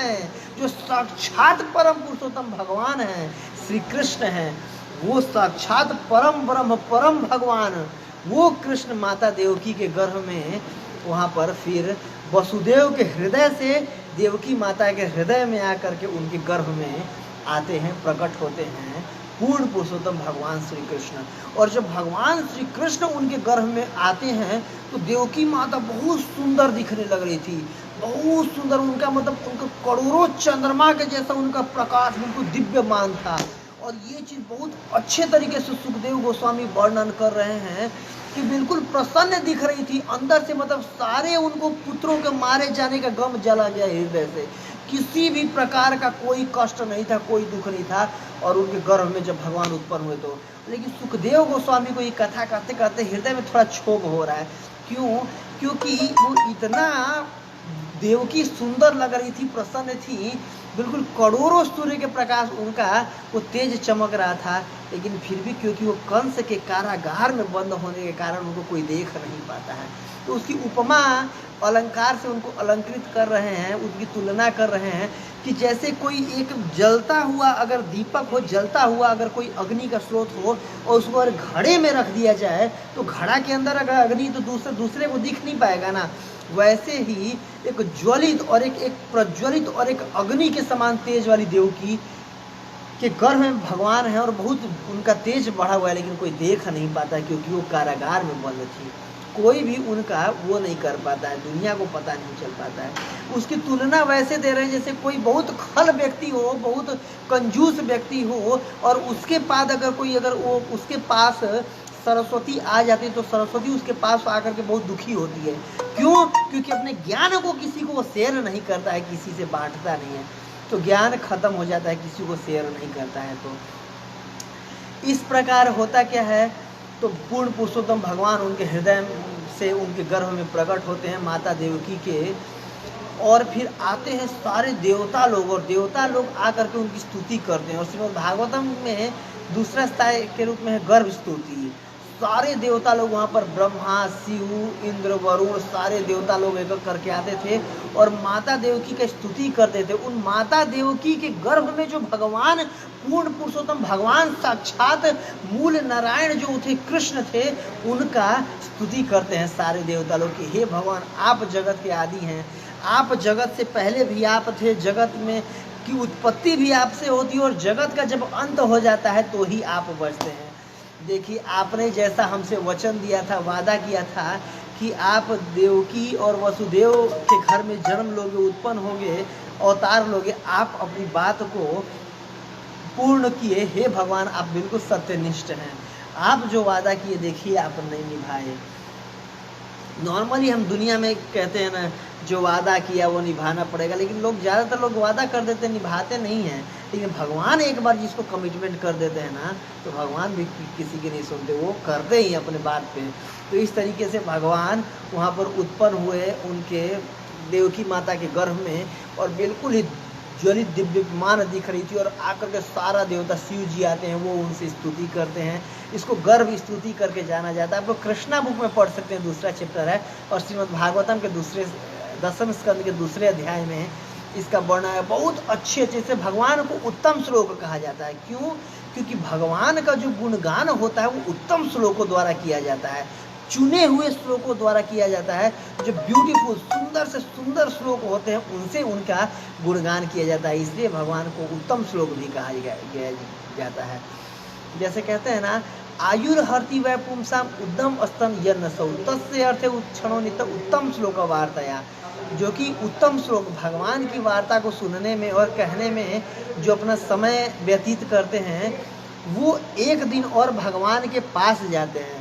है, जो साक्षात परम पुरुषोत्तम भगवान है, श्री कृष्ण है, वो साक्षात परम ब्रह्म परम भगवान, वो कृष्ण माता देवकी के गर्भ में वहाँ पर फिर वसुदेव के हृदय से देवकी माता के हृदय में आकर के उनके गर्भ में आते हैं, प्रकट होते हैं, पूर्ण पुरुषोत्तम भगवान श्री कृष्ण। और जब भगवान श्री कृष्ण उनके गर्भ में आते हैं तो देवकी माता बहुत सुंदर दिखने लग रही थी, बहुत सुंदर। उनका मतलब उनका करोड़ों चंद्रमा के जैसा उनका प्रकाश बिल्कुल दिव्यमान था। और ये चीज़ बहुत अच्छे तरीके से सुखदेव गोस्वामी वर्णन कर रहे हैं कि बिल्कुल प्रसन्न दिख रही थी अंदर से, मतलब सारे उनको पुत्रों के मारे जाने का गम जला गया हृदय से, किसी भी प्रकार का कोई कष्ट नहीं था, कोई दुख नहीं था। और उनके गर्भ में जब भगवान उत्पन्न हुए तो, लेकिन सुखदेव गोस्वामी को ये कथा करते करते हृदय में थोड़ा क्षोभ हो रहा है। क्यों? क्योंकि वो इतना देवकी सुंदर लग रही थी, प्रसन्न थी, बिल्कुल करोड़ों सूर्य के प्रकाश उनका वो तेज चमक रहा था, लेकिन फिर भी क्योंकि वो कंस के कारागार में बंद होने के कारण उनको कोई देख नहीं पाता है। तो उसकी उपमा अलंकार से उनको अलंकृत कर रहे हैं, उसकी तुलना कर रहे हैं कि जैसे कोई एक जलता हुआ अगर दीपक हो, जलता हुआ अगर कोई अग्नि का स्रोत हो और उसको अगर घड़े में रख दिया जाए तो घड़ा के अंदर अगर अग्नि तो दूसरे को दिख नहीं पाएगा ना। वैसे ही एक ज्वलित और एक प्रज्वलित और एक अग्नि के समान तेज वाली देवकी के गर्भ में भगवान है और बहुत उनका तेज बढ़ा हुआ है, लेकिन कोई देख नहीं पाता क्योंकि वो कारागार में बंद थी। कोई भी उनका वो नहीं कर पाता है, दुनिया को पता नहीं चल पाता है। उसकी तुलना वैसे दे रहे हैं जैसे कोई बहुत खल व्यक्ति हो, बहुत कंजूस व्यक्ति हो और उसके बाद अगर वो उसके पास सरस्वती आ जाती है तो सरस्वती उसके पास आकर के बहुत दुखी होती है। क्यों? क्योंकि अपने ज्ञान को किसी को वो शेयर नहीं करता है, किसी से बांटता नहीं है, तो ज्ञान खत्म हो जाता है, किसी को शेयर नहीं करता है। तो इस प्रकार होता क्या है, तो पूर्ण पुरुषोत्तम भगवान उनके हृदय से उनके गर्भ में प्रकट होते हैं माता देवकी के, और फिर आते हैं सारे देवता लोग, और देवता लोग आकर के उनकी स्तुति करते हैं। और श्रीमद् भागवतम में दूसरा स्थाय के रूप में है गर्भ स्तुति। सारे देवता लोग वहाँ पर, ब्रह्मा, शिव, इंद्र, वरुण, सारे देवता लोग एक करके आते थे और माता देवकी की स्तुति करते थे। उन माता देवकी के गर्भ में जो भगवान पूर्ण पुरुषोत्तम भगवान साक्षात मूल नारायण जो थे, कृष्ण थे, उनका स्तुति करते हैं सारे देवता लोग कि हे भगवान, आप जगत के आदि हैं, आप जगत से पहले भी आप थे, जगत में की उत्पत्ति भी आपसे होती है और जगत का जब अंत हो जाता है तो ही आप बचते हैं। देखिए, आपने जैसा हमसे वचन दिया था, वादा किया था कि आप देवकी और वसुदेव के घर में जन्म लोगे, उत्पन्न होगे, अवतार लोगे, आप अपनी बात को पूर्ण किए। हे भगवान, आप बिल्कुल सत्यनिष्ठ हैं, आप जो वादा किए देखिए आप नहीं निभाए। नॉर्मली हम दुनिया में कहते हैं ना, जो वादा किया वो निभाना पड़ेगा, लेकिन लोग ज़्यादातर लोग वादा कर देते हैं, निभाते नहीं हैं। लेकिन भगवान एक बार जिसको कमिटमेंट कर देते हैं ना, तो भगवान भी किसी की नहीं सुनते, वो करते ही अपने बात पे। तो इस तरीके से भगवान वहाँ पर उत्पन्न हुए उनके देवकी माता के गर्भ में, और बिल्कुल ही ज्वलित दिव्यमान दिख रही थी। और आकर के सारा देवता शिव जी आते हैं, वो उनसे स्तुति करते हैं। इसको गर्भ स्तुति करके जाना जाता है। आप लोग कृष्णा बुक में पढ़ सकते हैं, दूसरा चैप्टर है, और श्रीमद् भागवतम के 10वें स्कंद के दूसरे अध्याय में इसका वर्णन है। बहुत अच्छे से भगवान को उत्तम श्लोक कहा जाता है। क्यों? क्योंकि भगवान का जो गुणगान होता है वो उत्तम श्लोकों द्वारा किया जाता है, चुने हुए श्लोकों द्वारा किया जाता है। जो ब्यूटीफुल, सुंदर से सुंदर श्लोक होते हैं, उनसे उनका गुणगान किया जाता है। इसलिए भगवान को उत्तम श्लोक भी कहा जाता है। जैसे कहते हैं ना, आयुर्हर्ति वै पुंसाम उद्दम स्तन यन्नसौ, तस्य अर्थे उच्छणो नित उत्तम श्लोक वार्ताया। जो कि उत्तम श्लोक, भगवान की वार्ता को सुनने में और कहने में जो अपना समय व्यतीत करते हैं, वो एक दिन और भगवान के पास जाते हैं।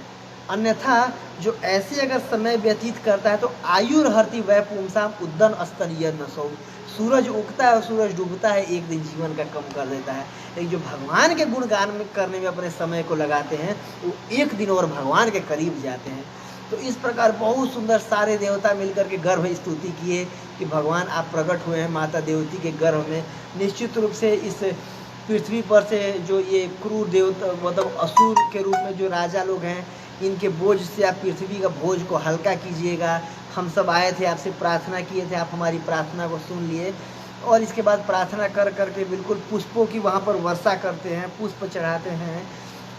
अन्यथा जो ऐसे अगर समय व्यतीत करता है तो आयुर्हर्ति वै पुंसाम उद्दम स्तन यन्नसौ, सूरज उगता है और सूरज डूबता है, एक दिन जीवन का कम कर देता है। लेकिन जो भगवान के गुणगान में करने में अपने समय को लगाते हैं, वो एक दिन और भगवान के करीब जाते हैं। तो इस प्रकार बहुत सुंदर सारे देवता मिलकर के गर्भ स्तुति किए कि भगवान आप प्रकट हुए हैं माता देवती के गर्भ में। निश्चित रूप से इस पृथ्वी पर से जो ये क्रूर देवता, मतलब असुर के रूप में जो राजा लोग हैं, इनके बोझ से आप पृथ्वी का बोझ को हल्का कीजिएगा। हम सब आए थे, आपसे प्रार्थना किए थे, आप हमारी प्रार्थना को सुन लिए। और इसके बाद प्रार्थना कर करके बिल्कुल पुष्पों की वहाँ पर वर्षा करते हैं, पुष्प चढ़ाते हैं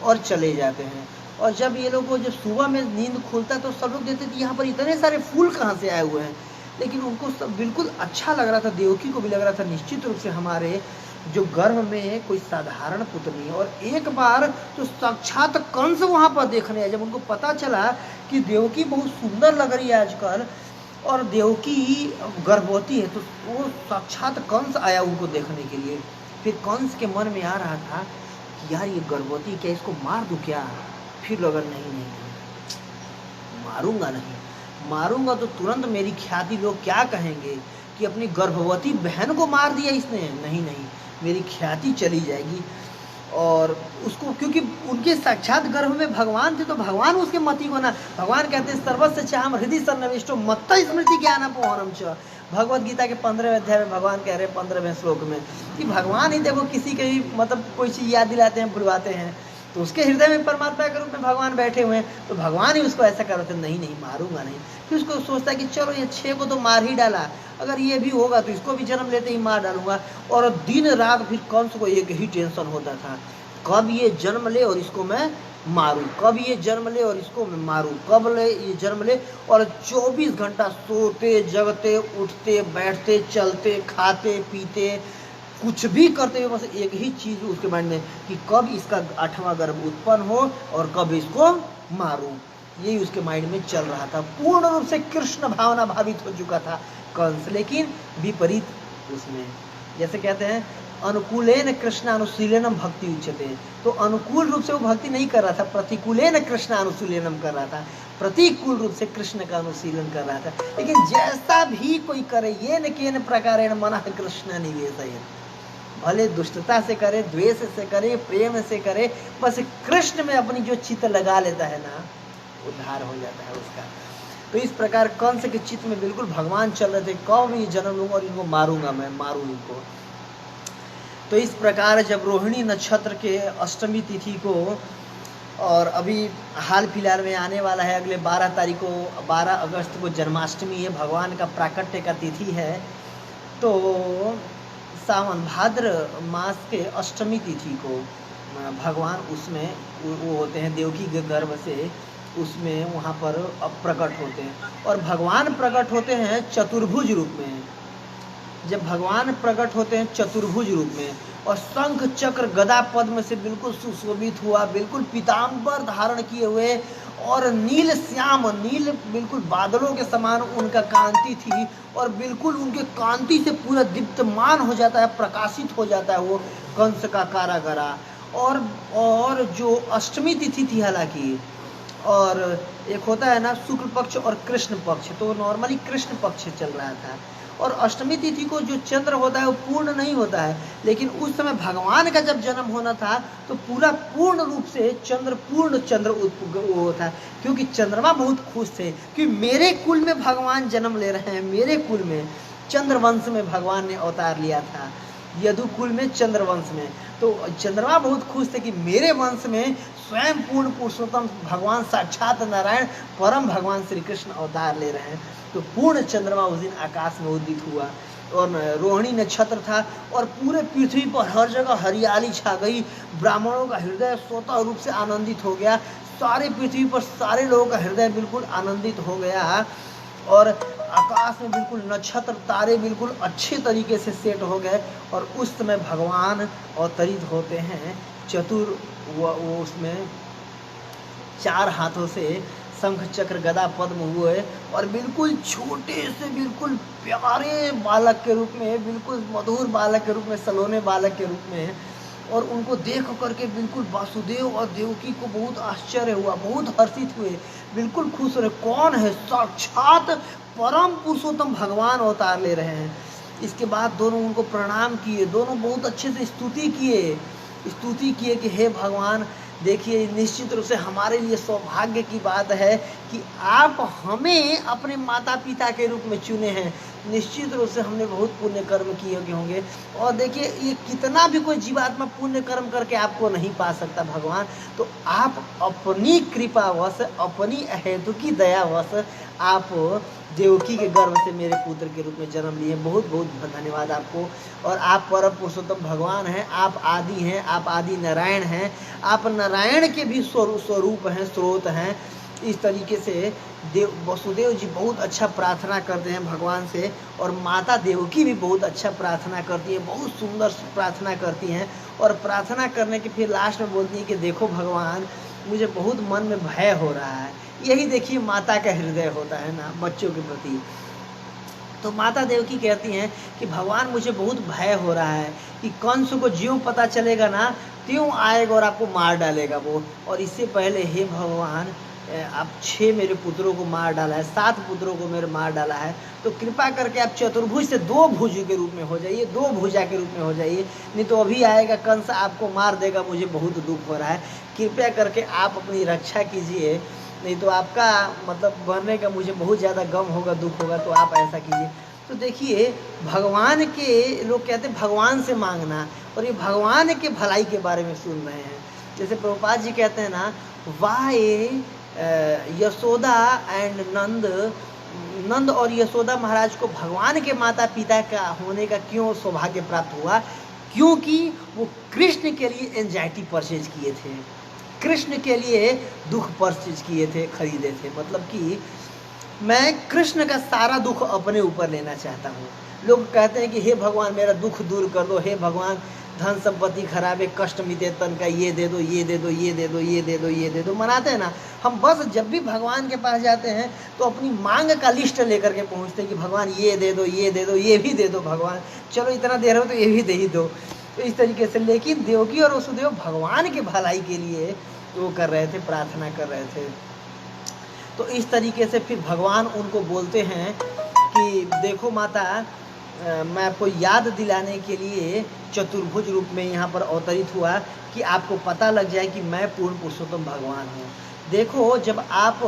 और चले जाते हैं। और जब ये लोग को जब सुबह में नींद खुलता है तो सब लोग देखते थे यहाँ पर इतने सारे फूल कहाँ से आए हुए हैं। लेकिन उनको सब बिल्कुल अच्छा लग रहा था, देवकी को भी लग रहा था निश्चित रूप से हमारे जो गर्भ में कोई साधारण पुत्र नहीं है। और एक बार तो साक्षात कंस वहां पर देखने आए। जब उनको पता चला कि देवकी बहुत सुंदर लग रही है आजकल और देवकी गर्भवती है, तो वो साक्षात कंस आया उनको देखने के लिए। फिर कंस के मन में आ रहा था कि यार ये गर्भवती, क्या इसको मार दूं क्या? फिर लगा नहीं, मारूंगा नहीं, मारूंगा तो तुरंत मेरी ख्याति, लोग क्या कहेंगे कि अपनी गर्भवती बहन को मार दिया इसने। नहीं, मेरी ख्याति चली जाएगी। और उसको, क्योंकि उनके साक्षात गर्भ में भगवान थे, तो भगवान उसके मति को ना, भगवान कहते हैं सर्वस्य चाहम हृदय सन्निविष्टो मत्त स्मृति ज्ञानपोहनम च। भगवत गीता के 15वें अध्याय में भगवान कह रहे हैं 15वें श्लोक में कि भगवान ही देखो किसी के भी मतलब कोई चीज़ याद दिलाते हैं, बुलवाते हैं, तो उसके हृदय में परमात्मा के रूप में भगवान बैठे हुए हैं, तो भगवान ही उसको ऐसा करते, नहीं मारूंगा नहीं। फिर उसको सोचता है कि चलो ये 6 को तो मार ही डाला, अगर ये भी होगा तो इसको भी जन्म लेते ही मार डालूंगा। और दिन रात फिर कंस को एक ही टेंशन होता था, कब ये जन्म ले और इसको मैं मारूं, कब ये जन्म ले और इसको मैं मारूं, कब ले ये जन्म ले। और 24 घंटा सोते जगते उठते बैठते चलते खाते पीते कुछ भी करते हुए बस एक ही चीज उसके माइंड में कि कब इसका 8वां गर्भ उत्पन्न हो और कब इसको मारूं। यही उसके माइंड में चल रहा था। पूर्ण रूप से कृष्ण भावना भावित हो चुका था कंस, लेकिन विपरीत उसमें, जैसे कहते हैं अनुकूलेन कृष्णानुशीलनम भक्ति उच्यते, तो अनुकूल रूप से वो भक्ति नहीं कर रहा था, प्रतिकूलेन कृष्णानुशीलनम कर रहा था, प्रतिकूल रूप से कृष्ण का अनुशीलन कर रहा था। लेकिन जैसा भी कोई करे, ये न केन प्रकारेण मनः कृष्ण निवेशयेत्, भले दुष्टता से करे, द्वेष से करे, प्रेम से करे, बस कृष्ण में अपनी जो चित्त लगा लेता है ना, उद्धार हो जाता है उसका। तो इस प्रकार कंस के चित्त में बिल्कुल भगवान चल रहे थे, कब ये जन्म लूंगा और इनको मारूंगा, मैं मारूं इनको। तो इस प्रकार जब रोहिणी नक्षत्र के अष्टमी तिथि को, और अभी हाल फिलहाल में आने वाला है अगले 12 तारीख को, 12 अगस्त को जन्माष्टमी है, भगवान का प्राकट्य का तिथि है। तो सावन भाद्र मास के अष्टमी तिथि को भगवान उसमें वो होते हैं, देवकी के गर्भ से उसमें वहाँ पर प्रकट होते हैं। और भगवान प्रकट होते हैं चतुर्भुज रूप में। जब भगवान प्रकट होते हैं चतुर्भुज रूप में और शंख चक्र गदा पद्म से बिल्कुल सुशोभित हुआ, बिल्कुल पीताम्बर धारण किए हुए, और नील श्याम, नील बिल्कुल बादलों के समान उनका कांति थी, और बिल्कुल उनके कांति से पूरा दीप्तमान हो जाता है, प्रकाशित हो जाता है वो कंस का कारागार। और जो अष्टमी तिथि थी हालांकि, और एक होता है ना शुक्ल पक्ष और कृष्ण पक्ष, तो नॉर्मली कृष्ण पक्ष चल रहा था। और अष्टमी तिथि को जो चंद्र होता है वो पूर्ण नहीं होता है, लेकिन उस समय भगवान का जब जन्म होना था तो पूरा पूर्ण रूप से पूर्ण चंद्र होता है, क्योंकि चंद्रमा बहुत खुश थे कि मेरे कुल में भगवान जन्म ले रहे हैं, मेरे कुल में, चंद्रवंश में भगवान ने अवतार लिया था, यदुकुल में चंद्रवंश में। तो चंद्रमा बहुत खुश थे कि मेरे वंश में स्वयं पूर्ण पुरुषोत्तम भगवान साक्षात नारायण परम भगवान श्री कृष्ण अवतार ले रहे हैं। तो पूर्ण चंद्रमा उस दिन आकाश में उदित हुआ, और रोहिणी नक्षत्र था, और पूरे पृथ्वी पर हर जगह हरियाली छा गई। ब्राह्मणों का हृदय स्वतः रूप से आनंदित हो गया, सारे पृथ्वी पर सारे लोगों का हृदय बिल्कुल आनंदित हो गया, और आकाश में बिल्कुल नक्षत्र तारे बिल्कुल अच्छे तरीके से सेट हो गए। और उस समय भगवान अवतरित होते हैं चतुर, वो उसमें 4 हाथों से शंख चक्र गदा पद्म हुए, और बिल्कुल छोटे से बिल्कुल प्यारे बालक के रूप में, बिल्कुल मधुर बालक के रूप में, सलोने बालक के रूप में। और उनको देख करके बिल्कुल वासुदेव और देवकी को बहुत आश्चर्य हुआ, बहुत हर्षित हुए, बिल्कुल खुश रहे, कौन है, साक्षात परम पुरुषोत्तम भगवान अवतार ले रहे हैं। इसके बाद दोनों उनको प्रणाम किए, दोनों बहुत अच्छे से स्तुति किए कि हे भगवान, देखिए निश्चित रूप से हमारे लिए सौभाग्य की बात है कि आप हमें अपने माता पिता के रूप में चुने हैं। निश्चित रूप से हमने बहुत पुण्य कर्म किए होंगे, और देखिए ये कितना भी कोई जीवात्मा पुण्य कर्म करके आपको नहीं पा सकता भगवान, तो आप अपनी कृपावश, अपनी अहेतुकी दयावश आप देवकी के गर्भ से मेरे पुत्र के रूप में जन्म लिए। बहुत बहुत धन्यवाद आपको। और आप परम पुरुषोत्तम भगवान हैं, आप आदि हैं, आप आदि नारायण हैं, आप नारायण के भी स्वरूप हैं, स्रोत हैं, इस तरीके से वसुदेव जी बहुत अच्छा प्रार्थना करते हैं भगवान से, और माता देवकी भी बहुत अच्छा प्रार्थना करती है, बहुत सुंदर प्रार्थना करती हैं। और प्रार्थना करने के फिर लास्ट में बोलती हैं कि देखो भगवान, मुझे बहुत मन में भय हो रहा है। यही देखिए माता का हृदय होता है ना बच्चों के प्रति। तो माता देवकी कहती हैं कि भगवान मुझे बहुत भय हो रहा है कि कंस को ज्यों पता चलेगा ना त्यों आएगा और आपको मार डालेगा वो। और इससे पहले हे भगवान, आप 6 मेरे पुत्रों को मार डाला है, 7 पुत्रों को मेरे मार डाला है, तो कृपा करके आप चतुर्भुज से 2 भुज के रूप में हो जाइए, 2 भुजा के रूप में हो जाइए, नहीं तो अभी आएगा कंस आपको मार देगा। मुझे बहुत दुख हो रहा है, कृपया करके आप अपनी रक्षा कीजिए, नहीं तो आपका मतलब मरने का मुझे बहुत ज़्यादा गम होगा, दुख होगा, तो आप ऐसा कीजिए। तो देखिए भगवान के, लोग कहते हैं भगवान से मांगना, और ये भगवान के भलाई के बारे में सुन रहे हैं। जैसे प्रभुपाद जी कहते हैं ना, वाई यशोदा एंड नंद और यशोदा महाराज को भगवान के माता पिता का होने का क्यों सौभाग्य प्राप्त हुआ? क्योंकि वो कृष्ण के लिए एंजाइटी परचेज किए थे, कृष्ण के लिए दुख परचेज किए थे, खरीदे थे। मतलब कि मैं कृष्ण का सारा दुख अपने ऊपर लेना चाहता हूँ। लोग कहते हैं कि हे भगवान मेरा दुख दूर कर दो, हे भगवान धन संपत्ति खराब है, कष्ट मिटे तन का, ये दे दो, ये दे दो, ये दे दो, ये दे दो, ये दे दो, मनाते हैं ना। हम बस जब भी भगवान के पास जाते हैं तो अपनी मांग का लिस्ट लेकर के पहुँचते हैं कि भगवान ये दे दो, ये दे दो, ये भी दे दो, भगवान चलो इतना दे रहे हो तो ये भी दे ही दो। तो इस तरीके से, लेकिन देवकी और वसुदेव भगवान के भलाई के लिए वो कर रहे थे, प्रार्थना कर रहे थे। तो इस तरीके से फिर भगवान उनको बोलते हैं कि देखो माता, मैं आपको याद दिलाने के लिए चतुर्भुज रूप में यहाँ पर अवतरित हुआ कि आपको पता लग जाए कि मैं पूर्ण पुरुषोत्तम भगवान हूँ। देखो जब आप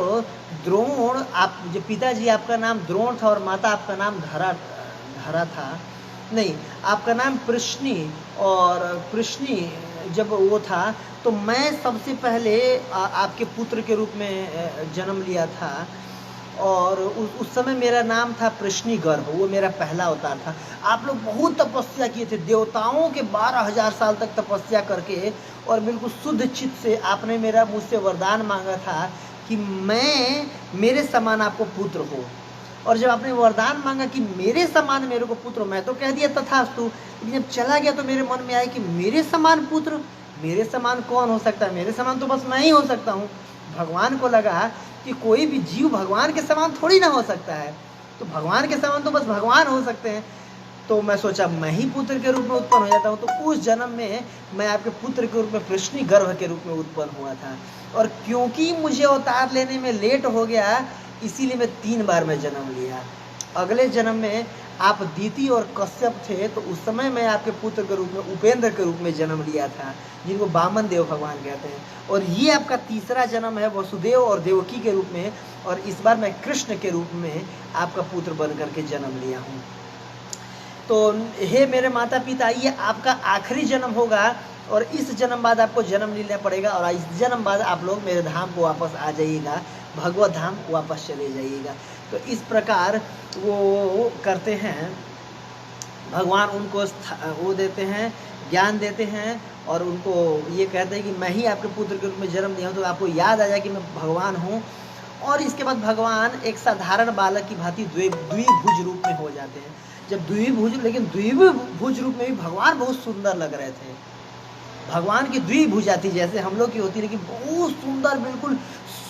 द्रोण, आप जो पिताजी आपका नाम द्रोण था और माता आपका नाम धरा था, नहीं आपका नाम प्रश्नी, और प्रश्नी जब वो था तो मैं सबसे पहले आपके पुत्र के रूप में जन्म लिया था, और उस समय मेरा नाम था प्रश्नी गर्भ, वो मेरा पहला अवतार था। आप लोग बहुत तपस्या किए थे, देवताओं के 12,000 साल तक तपस्या करके, और बिल्कुल शुद्ध चित्त से आपने मेरा मुझसे वरदान मांगा था कि मेरे समान आपको पुत्र हो। और जब आपने वरदान मांगा कि मेरे समान मेरे को पुत्र, मैं तो कह दिया तथास्तु, लेकिन जब चला गया तो मेरे मन में आया कि मेरे समान पुत्र, मेरे समान कौन हो सकता है? मेरे समान तो बस मैं ही हो सकता हूँ। भगवान को लगा कि कोई भी जीव भगवान के समान थोड़ी ना हो सकता है, तो भगवान के समान तो बस भगवान हो सकते हैं। तो मैं सोचा मैं ही पुत्र के रूप में उत्पन्न हो जाता हूँ। तो उस जन्म में मैं आपके पुत्र के रूप में प्रश्नी गर्भ के रूप में उत्पन्न हुआ था, और क्योंकि मुझे अवतार लेने में लेट हो गया, इसीलिए मैं 3 बार में जन्म लिया। अगले जन्म में आप दीति और कश्यप थे, तो उस समय मैं आपके पुत्र के रूप में उपेंद्र के रूप में जन्म लिया था, जिनको वामन देव भगवान कहते हैं। और ये आपका तीसरा जन्म है वसुदेव और देवकी के रूप में, और इस बार मैं कृष्ण के रूप में आपका पुत्र बन करके जन्म लिया हूँ। तो हे मेरे माता पिता, ये आपका आखिरी जन्म होगा, और इस जन्म बाद आपको जन्म लेना पड़ेगा, और इस जन्म बाद आप लोग मेरे धाम को वापस आ जाइएगा, भगवत धाम वापस चले जाइएगा। तो इस प्रकार वो करते हैं, भगवान उनको वो देते हैं, ज्ञान देते हैं, और उनको ये कहते हैं कि मैं ही आपके पुत्र के रूप में जन्म दिया हूँ, तो आपको याद आ जाए कि मैं भगवान हूँ। और इसके बाद भगवान एक साधारण बालक की भांति द्विभुज रूप में हो जाते हैं। जब द्विभुज रूप में भी भगवान बहुत सुंदर लग रहे थे। भगवान की द्विभुजा थी जैसे हम लोग की होती, लेकिन बहुत सुंदर, बिल्कुल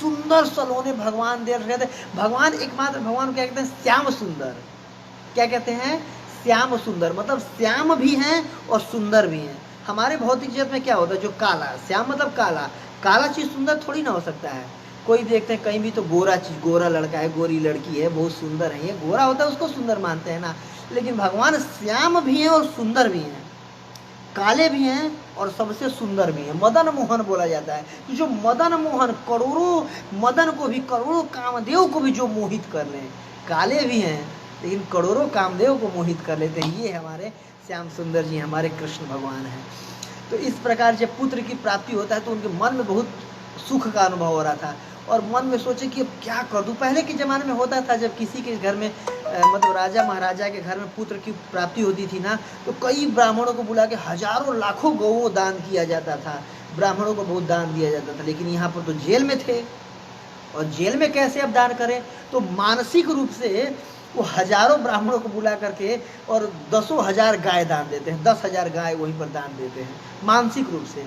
सुंदर सलोने भगवान दे रहे थे। भगवान एकमात्र भगवान क्या कहते हैं? श्याम सुंदर। क्या कहते हैं? श्याम सुंदर, मतलब श्याम भी हैं और सुंदर भी हैं। हमारे भौतिक जगत में क्या होता है? जो काला, श्याम मतलब काला, काला चीज़ सुंदर थोड़ी ना हो सकता है। कोई देखते हैं कहीं भी तो गोरा चीज़, गोरा लड़का है, गोरी लड़की है, बहुत सुंदर है, ये गोरा होता है उसको सुंदर मानते हैं ना। लेकिन भगवान श्याम भी हैं और सुंदर भी हैं, काले भी हैं और सबसे सुंदर भी हैं। मदन मोहन बोला जाता है कि जो मदन मोहन, करोड़ों मदन को भी, करोड़ों कामदेव को भी जो मोहित कर लें। काले भी हैं लेकिन करोड़ों कामदेव को मोहित कर लेते हैं। ये हमारे श्याम सुंदर जी, हमारे कृष्ण भगवान हैं। तो इस प्रकार जब पुत्र की प्राप्ति होता है तो उनके मन में बहुत सुख का अनुभव हो रहा था, और मन में सोचे कि अब क्या कर दूं। पहले के ज़माने में होता था जब किसी के घर में मतलब राजा महाराजा के घर में पुत्र की प्राप्ति होती थी ना, तो कई ब्राह्मणों को बुला के हजारों लाखों गौओं दान किया जाता था, ब्राह्मणों को बहुत दान दिया जाता था। लेकिन यहाँ पर तो जेल में थे, और जेल में कैसे अब दान करें? तो मानसिक रूप से वो हजारों ब्राह्मणों को बुला करके और 10,000 गाय दान देते हैं, 10,000 गाय वहीं पर दान देते हैं मानसिक रूप से।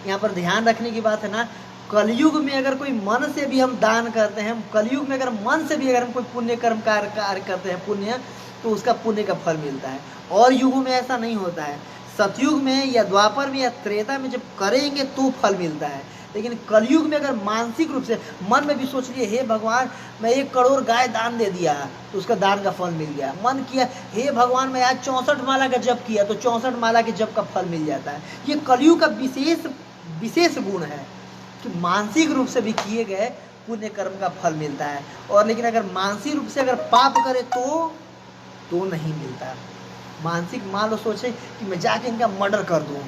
यहाँ पर ध्यान रखने की बात है ना, कलयुग में अगर कोई मन से भी हम दान करते हैं, कलयुग में अगर मन से भी अगर हम कोई पुण्य कर्म कार्य करते हैं पुण्य, तो उसका पुण्य का फल मिलता है। और युगों में ऐसा नहीं होता है, सतयुग में या द्वापर में या त्रेता में जब करेंगे तो फल मिलता है, लेकिन कलयुग में अगर मानसिक रूप से मन में भी सोच लिए हे भगवान मैं 1 करोड़ गाय दान दे दिया, तो उसका दान का फल मिल गया। मन किया हे भगवान मैं आज 64 माला का जप किया, तो 64 माला के जप का फल मिल जाता है। ये कलयुग का विशेष गुण है कि मानसिक रूप से भी किए गए पुण्य कर्म का फल मिलता है। और लेकिन अगर मानसिक रूप से अगर पाप करे तो नहीं मिलता। मानसिक मान लो सोचे कि मैं जाके इनका मर्डर कर दूं,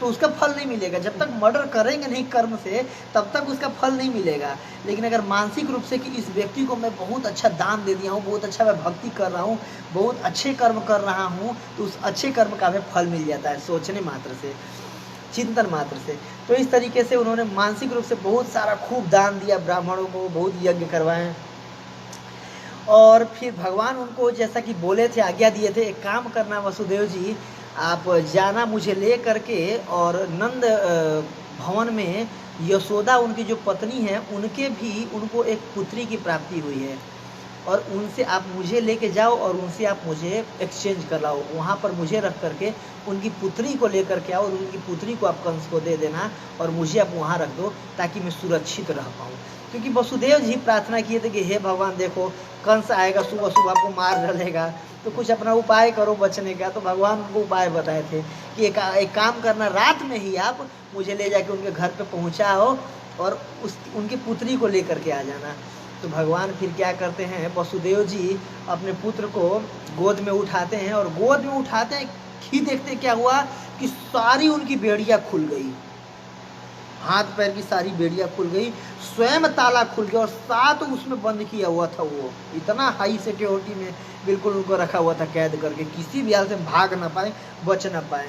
तो उसका फल नहीं मिलेगा। जब तक मर्डर करेंगे नहीं कर्म से, तब तक उसका फल नहीं मिलेगा। लेकिन अगर मानसिक रूप से कि इस व्यक्ति को मैं बहुत अच्छा दान दे दिया हूँ, बहुत अच्छा मैं भक्ति कर रहा हूँ, बहुत अच्छे कर्म कर रहा हूँ, तो उस अच्छे कर्म का हमें फल मिल जाता है सोचने मात्र से, चिंतन मात्र से। तो इस तरीके से उन्होंने मानसिक रूप से बहुत सारा खूब दान दिया, ब्राह्मणों को बहुत यज्ञ करवाए। और फिर भगवान उनको जैसा कि बोले थे, आज्ञा दिए थे, एक काम करना वसुदेव जी, आप जाना मुझे ले करके, और नंद भवन में यशोदा उनकी जो पत्नी है उनको एक पुत्री की प्राप्ति हुई है, और उनसे आप मुझे लेके जाओ और उनसे आप मुझे एक्सचेंज कराओ, वहाँ पर मुझे रख करके उनकी पुत्री को लेकर के आओ, और उनकी पुत्री को आप कंस को दे देना और मुझे आप वहाँ रख दो ताकि मैं सुरक्षित रह पाऊँ। क्योंकि वसुदेव जी प्रार्थना किए थे कि हे भगवान देखो कंस आएगा, सुबह सुबह आपको मार डालेगा, तो कुछ अपना उपाय करो बचने का। तो भगवान उनको उपाय बताए थे कि एक काम करना, रात में ही आप मुझे ले जाके उनके घर पे पहुँचाओ और उनकी पुत्री को लेकर के आ जाना। तो भगवान फिर क्या करते हैं, वसुदेव जी अपने पुत्र को गोद में उठाते हैं, और गोद में उठाते हैं ही देखते क्या हुआ कि सारी उनकी बेड़ियाँ खुल गई, हाथ पैर की सारी बेड़ियाँ खुल गई, स्वयं ताला खुल गया, और साथ उसमें बंद किया हुआ था। वो इतना हाई सिक्योरिटी में बिल्कुल उनको रखा हुआ था कैद करके, किसी भी हाल से भाग ना पाए, बच ना पाए।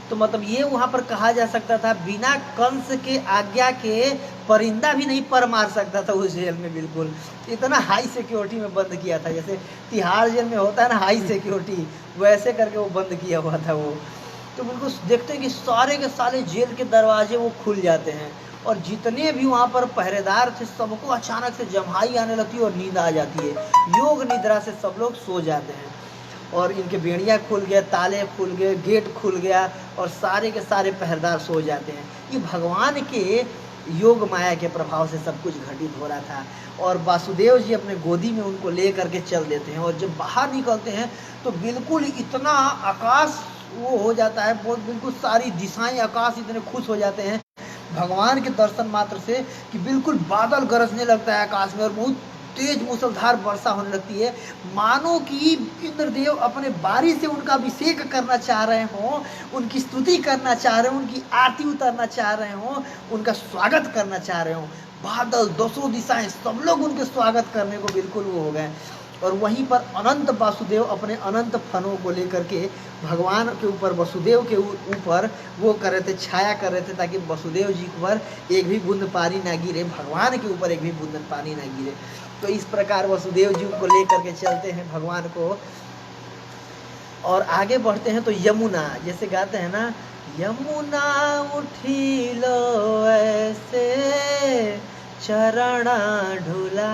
तो मतलब ये वहाँ पर कहा जा सकता था बिना कंस के आज्ञा के परिंदा भी नहीं पर मार सकता था उस जेल में, बिल्कुल इतना हाई सिक्योरिटी में बंद किया था। जैसे तिहाड़ जेल में होता है ना हाई सिक्योरिटी, वैसे करके वो बंद किया हुआ था वो। तो बिल्कुल देखते हैं कि सारे के सारे जेल के दरवाजे वो खुल जाते हैं, और जितने भी वहाँ पर पहरेदार थे सबको अचानक से जम्हाई आने लगती है और नींद आ जाती है, योग निद्रा से सब लोग सो जाते हैं, और इनके बेड़ियाँ खुल गए, ताले खुल गए, गेट खुल गया, और सारे के सारे पहरेदार सो जाते हैं। ये भगवान के योग माया के प्रभाव से सब कुछ घटित हो रहा था। और वासुदेव जी अपने गोदी में उनको ले करके चल देते हैं, और जब बाहर निकलते हैं तो बिल्कुल इतना आकाश वो हो जाता है, बहुत बिल्कुल सारी दिशाएं, आकाश इतने खुश हो जाते हैं भगवान के दर्शन मात्र से कि बिल्कुल बादल गरजने लगता है आकाश में, और बहुत तेज मूसलाधार वर्षा होने लगती है, मानो कि इंद्रदेव अपने बारी से उनका अभिषेक करना चाह रहे हों, उनकी स्तुति करना चाह रहे हों, उनकी आरती उतारना चाह रहे हों, उनका स्वागत करना चाह रहे हों। बादल, 200 दिशाएं, सब लोग उनके स्वागत करने को बिल्कुल वो हो गए। और वहीं पर अनंत वासुदेव अपने अनंत फनों को लेकर के भगवान के ऊपर, वसुदेव के ऊपर वो कर रहे थे, छाया कर रहे थे, ताकि वसुदेव जी के ऊपर एक भी बूंद पानी ना गिरे, भगवान के ऊपर एक भी बूंद पानी ना गिरे। तो इस प्रकार वसुदेव जी को लेकर के चलते हैं भगवान को, और आगे बढ़ते हैं। तो यमुना, जैसे गाते हैं ना, यमुना उठी लो ऐसे चरण ढुला,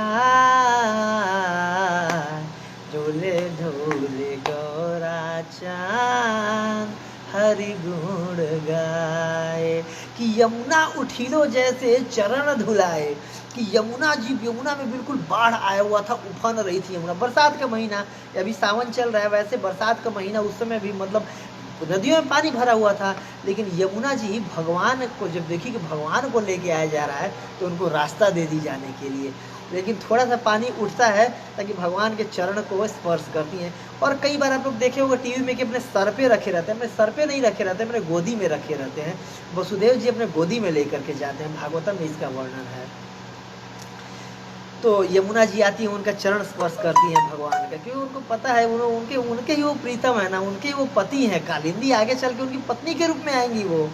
ढोले ढोले गौरा चांद हरि गुण गाए। कि यमुना उठिलो जैसे चरण धुलाए, कि यमुना जी, यमुना में बिल्कुल बाढ़ आया हुआ था, उफान रही थी यमुना। बरसात का महीना, अभी सावन चल रहा है, वैसे बरसात का महीना, उस समय भी मतलब नदियों में पानी भरा हुआ था। लेकिन यमुना जी भगवान को जब देखी कि भगवान को लेके आया जा रहा है, तो उनको रास्ता दे दी जाने के लिए, लेकिन थोड़ा सा पानी उठता है ताकि भगवान के चरण को स्पर्श करती हैं। और कई बार आप लोग देखे होंगे टीवी में कि अपने सर पे रखे रहते हैं, अपने सर पे नहीं रखे रहते हैं, अपने गोदी में रखे रहते हैं। वसुदेव जी अपने गोदी में लेकर के जाते हैं, भागवतम में इसका वर्णन है। तो यमुना जी आती है, उनका चरण स्पर्श करती हैं भगवान का, क्योंकि उनको पता है उनके ही वो प्रीतम है ना, उनके ही वो पति हैं। कालिंदी आगे चल के उनकी पत्नी के रूप में आएंगी वो,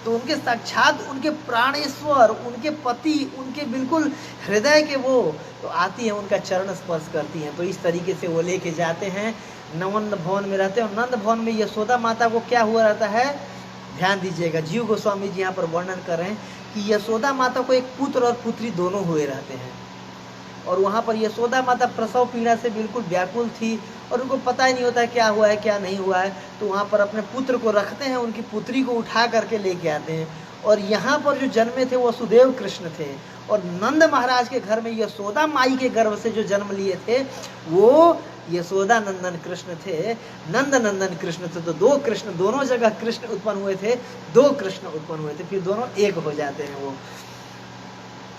तो उनके साक्षात उनके प्राणेश्वर, उनके पति, उनके बिल्कुल हृदय के वो तो आती है, उनका चरण स्पर्श करती हैं। तो इस तरीके से वो लेके जाते हैं, नंद भवन में रहते हैं। और नंद भवन में यशोदा माता को क्या हुआ रहता है, ध्यान दीजिएगा, जीव गोस्वामी जी यहाँ पर वर्णन कर रहे हैं कि यशोदा माता को एक पुत्र और पुत्री दोनों हुए रहते हैं। और वहाँ पर यशोदा माता प्रसव पीड़ा से बिल्कुल व्याकुल थी और उनको पता ही नहीं होता है क्या हुआ है क्या नहीं हुआ है। तो वहाँ पर अपने पुत्र को रखते हैं, उनकी पुत्री को उठा करके लेके आते हैं। और यहाँ पर जो जन्मे थे वो वसुदेव कृष्ण थे, और नंद महाराज के घर में यशोदा माई के गर्भ से जो जन्म लिए थे वो यशोदा नंदन कृष्ण थे, नंद नंदन कृष्ण थे। तो दो कृष्ण, दोनों जगह कृष्ण उत्पन्न हुए थे, दो कृष्ण उत्पन्न हुए थे, फिर दोनों एक हो जाते हैं वो।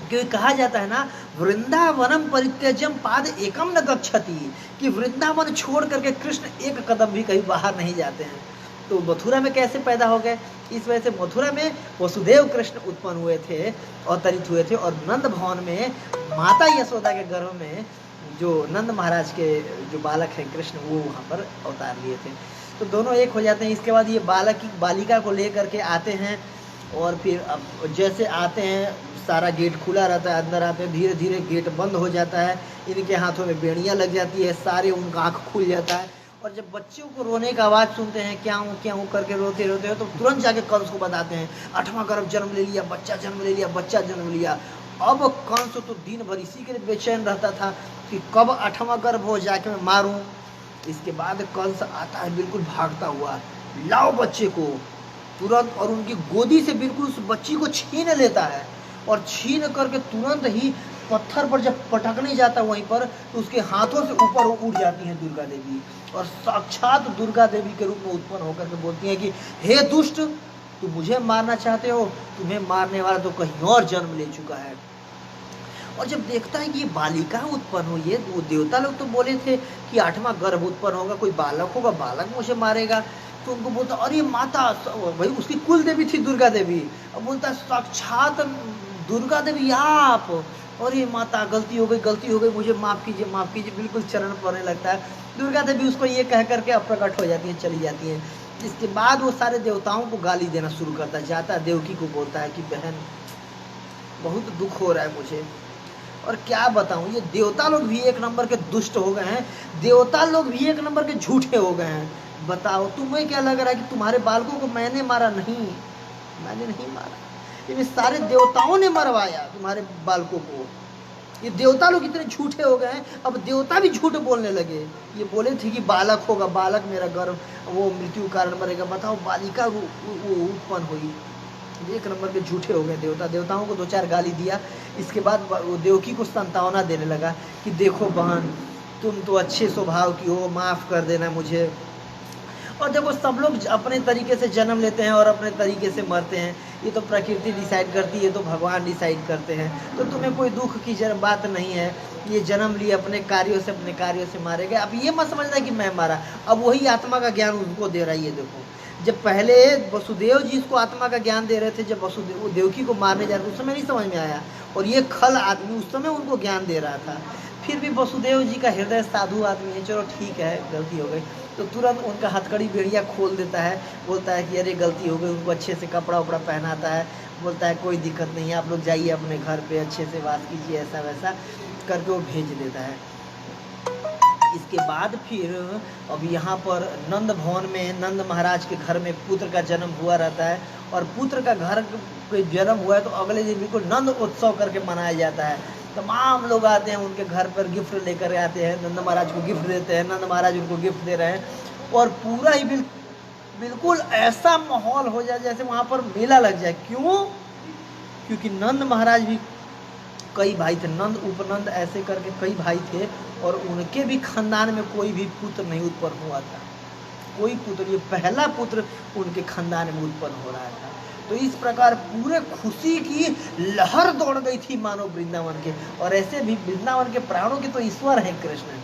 क्योंकि कहा जाता है ना, वृंदावनम परित्यज्यम पाद एकम न गच्छति, कि वृंदावन छोड़ करके कृष्ण एक कदम भी कहीं बाहर नहीं जाते हैं। तो मथुरा में कैसे पैदा हो गए, इस वजह से मथुरा में वसुदेव कृष्ण उत्पन्न हुए थे, अवतरित हुए थे। और नंद भवन में माता यशोदा के गर्भ में जो नंद महाराज के जो बालक हैं कृष्ण, वो वहाँ पर अवतार लिए थे। तो दोनों एक हो जाते हैं। इसके बाद ये बालिका को लेकर के आते हैं, और फिर अब जैसे आते हैं सारा गेट खुला रहता है, अंदर आते हैं, धीरे धीरे गेट बंद हो जाता है, इनके हाथों में बेड़ियाँ लग जाती है, सारे उनका आँख खुल जाता है। और जब बच्चों को रोने का आवाज़ सुनते हैं, क्या हूँ करके रोते रोते हो, तो तुरंत जाके कंस को बताते हैं 8वां गर्भ जन्म ले लिया, बच्चा जन्म ले लिया, बच्चा जन्म लिया। अब कंस तो दिन भर इसी के लिए बेचैन रहता था कि कब 8वां गर्भ हो, जाके मैं मारूं। इसके बाद कंस आता है बिल्कुल भागता हुआ, लाओ बच्चे को तुरंत, और उनकी गोदी से बिल्कुल उस बच्ची को छीन लेता है। और छीन करके तुरंत ही पत्थर पर जब पटकने जाता वहीं पर, तो उसके हाथों से ऊपर उड़ जाती हैं दुर्गा देवी, और साक्षात दुर्गा देवी के रूप में उत्पन्न होकर के बोलती हैं कि हे दुष्ट, तुम मुझे मारना चाहते हो, तुम्हें मारने वाला तो कहीं और जन्म ले चुका है। और जब देखता है कि ये बालिका उत्पन्न हुई है, वो देवता लोग तो बोले थे कि 8वां गर्भ उत्पन्न होगा, कोई बालक होगा, बालक मुझे मारेगा। तो उनको बोलता, अरे माता, भाई उसकी कुल देवी थी दुर्गा देवी। अब बोलता साक्षात दुर्गा देवी आप, और ये माता गलती हो गई, मुझे माफ़ कीजिए, बिल्कुल चरण पड़ने लगता है। दुर्गा देवी उसको ये कह करके अप्रकट हो जाती है, चली जाती हैं। इसके बाद वो सारे देवताओं को गाली देना शुरू करता है, जाता है देवकी को बोलता है कि बहन बहुत दुख हो रहा है मुझे, और क्या बताऊं, ये देवता लोग भी एक नंबर के दुष्ट हो गए हैं, देवता लोग भी एक नंबर के झूठे हो गए हैं। बताओ तुम्हें क्या लग रहा है कि तुम्हारे बालकों को मैंने मारा? नहीं, मैंने नहीं मारा, ये सारे देवताओं ने मरवाया तुम्हारे बालकों को। ये देवता लोग इतने झूठे हो गए हैं, अब देवता भी झूठ बोलने लगे। ये बोले थे कि बालक होगा, बालक मेरा गर्भ वो मृत्यु कारण मरेगा, बताओ बालिका वो उत्पन्न हुई। एक नंबर के झूठे हो गए देवता। देवताओं को 2-4 गाली दिया। इसके बाद वो देवकी को संतावना देने लगा कि देखो बहन, तुम तो अच्छे स्वभाव की हो, माफ़ कर देना मुझे। और देखो सब लोग अपने तरीके से जन्म लेते हैं और अपने तरीके से मरते हैं, ये तो प्रकृति डिसाइड करती है, तो भगवान डिसाइड करते हैं। तो तुम्हें कोई दुख की बात नहीं है, ये जन्म लिए अपने कार्यों से मारे गए। अब ये मत समझना कि मैं मारा, अब वही आत्मा का ज्ञान उनको दे रहा है। ये देखो, जब पहले वसुदेव जी इसको आत्मा का ज्ञान दे रहे थे, जब वसुदेव देवकी को मारने जा रहे थे, उस समय नहीं समझ में आया, और ये खल आदमी उस समय उनको ज्ञान दे रहा था। फिर भी वसुदेव जी का हृदय साधु आदमी है, चलो ठीक है गलती हो गई, तो तुरंत उनका हथकड़ी बेड़िया खोल देता है, बोलता है कि अरे गलती हो गई। उनको अच्छे से कपड़ा उपड़ा पहनाता है, बोलता है कोई दिक्कत नहीं है, आप लोग जाइए अपने घर पे, अच्छे से बात कीजिए, ऐसा वैसा करके वो भेज देता है। इसके बाद फिर अब यहाँ पर नंद भवन में नंद महाराज के घर में पुत्र का जन्म हुआ रहता है, और पुत्र का घर पे जन्म हुआ है तो अगले दिन बिल्कुल नंद उत्सव करके मनाया जाता है। तमाम लोग आते हैं उनके घर पर, गिफ्ट लेकर आते हैं, नंद महाराज को गिफ्ट देते हैं, नंद महाराज उनको गिफ्ट दे रहे हैं, और पूरा ही बिल्कुल ऐसा माहौल हो जाए जैसे वहाँ पर मेला लग जाए। क्यों? क्योंकि नंद महाराज भी कई भाई थे, नंद उपनंद ऐसे करके कई भाई थे, और उनके भी खानदान में कोई भी पुत्र नहीं उत्पन्न हुआ था, कोई पुत्र, ये पहला पुत्र उनके खानदान में उत्पन्न हो रहा था। तो इस प्रकार पूरे खुशी की लहर दौड़ गई थी मानव वृंदावन के, और ऐसे भी वृंदावन के प्राणों के तो ईश्वर हैं कृष्ण,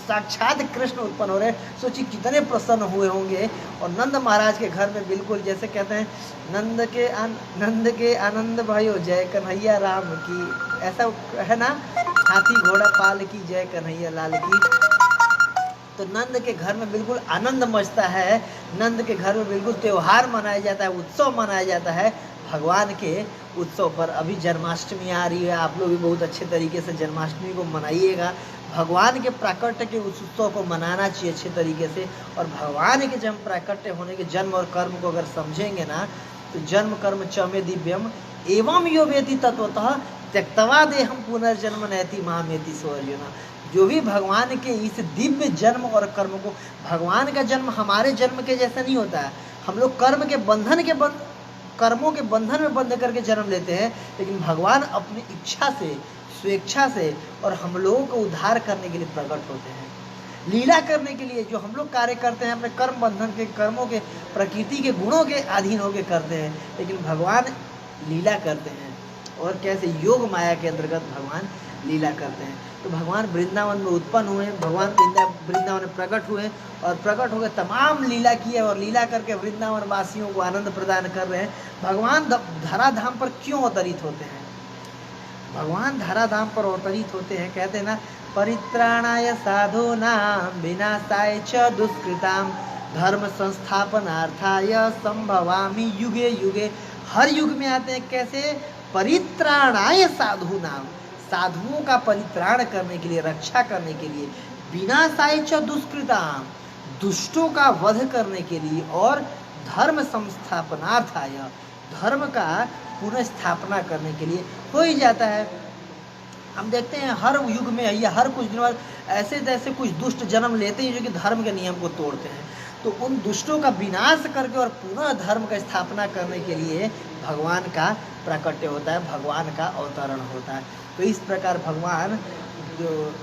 साक्षात कृष्ण उत्पन्न हो रहे। सोचिए कितने प्रसन्न हुए होंगे। और नंद महाराज के घर में बिल्कुल जैसे कहते हैं, नंद के आनंद भयो जय कन्हैया राम की, ऐसा है ना, हाथी घोड़ा पाल की जय कन्हैया लाल की। तो नंद के घर में बिल्कुल आनंद मचता है, नंद के घर में बिल्कुल त्योहार मनाया जाता है, उत्सव मनाया जाता है भगवान के उत्सव पर। अभी जन्माष्टमी आ रही है, आप लोग भी बहुत अच्छे तरीके से जन्माष्टमी को मनाइएगा। भगवान के प्राकट्य के उस उत्सव को मनाना चाहिए अच्छे तरीके से। और भगवान के जब प्राकट्य होने के जन्म और कर्म को अगर समझेंगे ना, तो जन्म कर्म च मे दिव्यम एवं यो वेति तत्वतः त्यक्तवा देहम पुनर्जन्म नैति मामेति सो अर्जुन। जो भी भगवान के इस दिव्य जन्म और कर्म को, भगवान का जन्म हमारे जन्म के जैसा नहीं होता है। हम लोग कर्मों के बंधन में बंध करके जन्म लेते हैं, लेकिन भगवान अपनी इच्छा से, स्वेच्छा से और हम लोगों को उद्धार करने के लिए प्रकट होते हैं। लीला करने के लिए जो हम लोग कार्य करते हैं अपने कर्म बंधन के, कर्मों के, प्रकृति के गुणों के अधीन होकर करते हैं, लेकिन भगवान लीला करते हैं। और कैसे? योग माया के अंतर्गत भगवान लीला करते हैं। तो भगवान वृंदावन में उत्पन्न हुए, भगवान वृंदावन में प्रकट हुए और प्रकट होकर तमाम लीला किए और लीला करके वृंदावन वासियों को आनंद प्रदान कर रहे हैं। भगवान धराधाम पर क्यों अवतरित होते हैं? भगवान धराधाम पर अवतरित होते हैं, कहते हैं ना, परित्राणाय साधूनां विनाशाय च दुष्कृतां धर्म संस्थापनार्थाय संभवामि युगे युगे। हर युग में आते हैं। कैसे? परित्राणाय साधूनां, साधुओं का परित्राण करने के लिए, रक्षा करने के लिए, विनाशाय च दुष्कृतां, दुष्टों का वध करने के लिए, और धर्म संस्थापनार्थाय, धर्म का पुनः स्थापना करने के लिए हो ही जाता है। हम देखते हैं हर युग में या हर कुछ दिन बाद ऐसे तैसे कुछ दुष्ट जन्म लेते हैं जो कि धर्म के नियम को तोड़ते हैं। तो उन दुष्टों का विनाश करके और पुनः धर्म का स्थापना करने के लिए भगवान का प्राकट्य होता है, भगवान का अवतरण होता है। तो इस प्रकार भगवान जो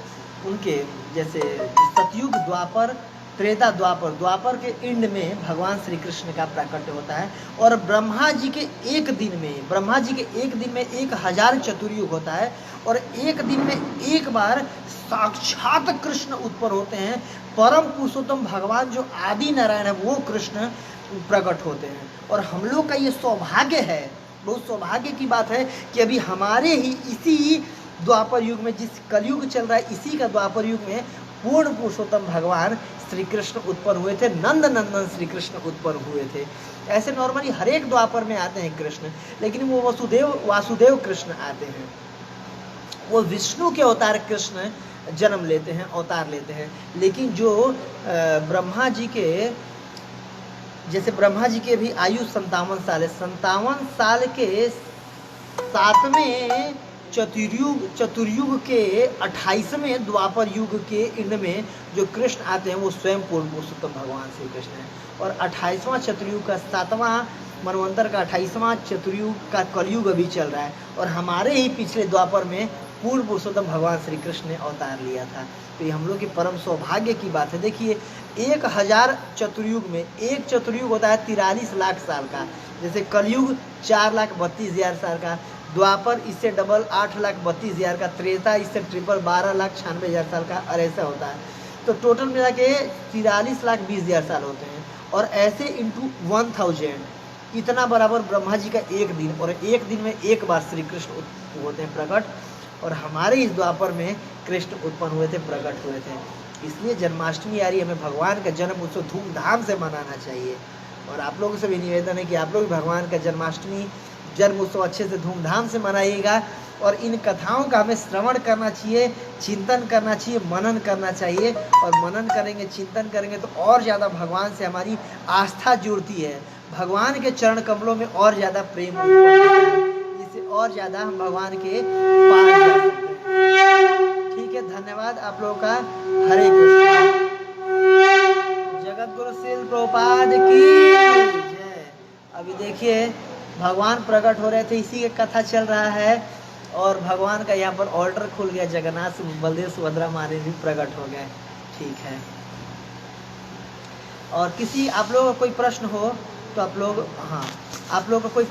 उनके जैसे सतयुग, द्वापर, त्रेता, द्वापर के एंड में भगवान श्री कृष्ण का प्राकट्य होता है। और ब्रह्मा जी के एक दिन में 1000 चतुर्युग होता है और एक दिन में एक बार साक्षात कृष्ण उत्पन्न होते हैं। परम पुरुषोत्तम भगवान जो आदि नारायण है वो कृष्ण प्रकट होते हैं। और हम लोग का ये सौभाग्य है, बहुत सौभाग्य की बात है कि अभी हमारे ही इसी द्वापर युग में, जिस कलयुग चल रहा है, इसी का द्वापर युग में पूर्ण पुरुषोत्तम भगवान श्री कृष्ण उत्पन्न हुए थे, नंद नंदन श्री कृष्ण उत्पन्न हुए थे। ऐसे नॉर्मली हर एक द्वापर में आते हैं कृष्ण, लेकिन वो वासुदेव कृष्ण आते हैं। वो विष्णु के अवतार कृष्ण जन्म लेते हैं, अवतार लेते हैं। लेकिन जो ब्रह्मा जी के, जैसे ब्रह्मा जी की भी आयु 57 साल है, 57 साल के 7वें चतुर्युग के 28वें द्वापर युग के एंड में जो कृष्ण आते हैं वो स्वयं पूर्ण पुरुषोत्तम भगवान श्री कृष्ण हैं। और 28वां चतुर्युग का 7वां मनवंतर का 28वां चतुर्युग का कलयुग अभी चल रहा है। और हमारे ही पिछले द्वापर में पूर्ण पुरुषोत्तम भगवान श्री कृष्ण ने अवतार लिया था। तो ये हम लोग की परम सौभाग्य की बात है। देखिए 1000 चतुर्युग में एक चतुर्युग होता है 43 लाख साल का, जैसे कलयुग 4,32,000 साल का, द्वापर इससे डबल 8,32,000 का, त्रेता इससे ट्रिपल 12,96,000 साल का, और ऐसा होता है। तो टोटल मिला के 43,20,000 साल होते हैं। और ऐसे इंटू 1000 इतना बराबर ब्रह्मा जी का एक दिन, और एक दिन में एक बार श्री कृष्ण होते हैं प्रकट। और हमारे इस द्वापर में कृष्ण उत्पन्न हुए थे, प्रकट हुए थे। इसलिए जन्माष्टमी आ रही है, हमें भगवान का जन्म उत्सव धूमधाम से मनाना चाहिए। और आप लोगों से भी निवेदन है कि आप लोग भगवान का जन्माष्टमी जन्म उत्सव अच्छे से धूमधाम से मनाइएगा। और इन कथाओं का हमें श्रवण करना चाहिए, चिंतन करना चाहिए, मनन करना चाहिए। और मनन करेंगे, चिंतन करेंगे तो और ज़्यादा भगवान से हमारी आस्था जुड़ती है, भगवान के चरण कमलों में और ज़्यादा प्रेम होता है, जिससे और ज़्यादा हम भगवान के पास जा सकते हैं। ठीक है, धन्यवाद आप लोगों का। हरे कृष्ण। जगत गुरु श्रील प्रभुपाद की जय। अभी देखिए भगवान प्रकट हो रहे थे, इसी के कथा चल रहा है। और भगवान का यहाँ पर ऑर्डर खुल गया, जगन्नाथ बलदेव सुभद्रा माने भी प्रकट हो गए। ठीक है, और किसी आप लोगों का कोई प्रश्न हो तो आप लोग, हाँ, आप लोगों का कोई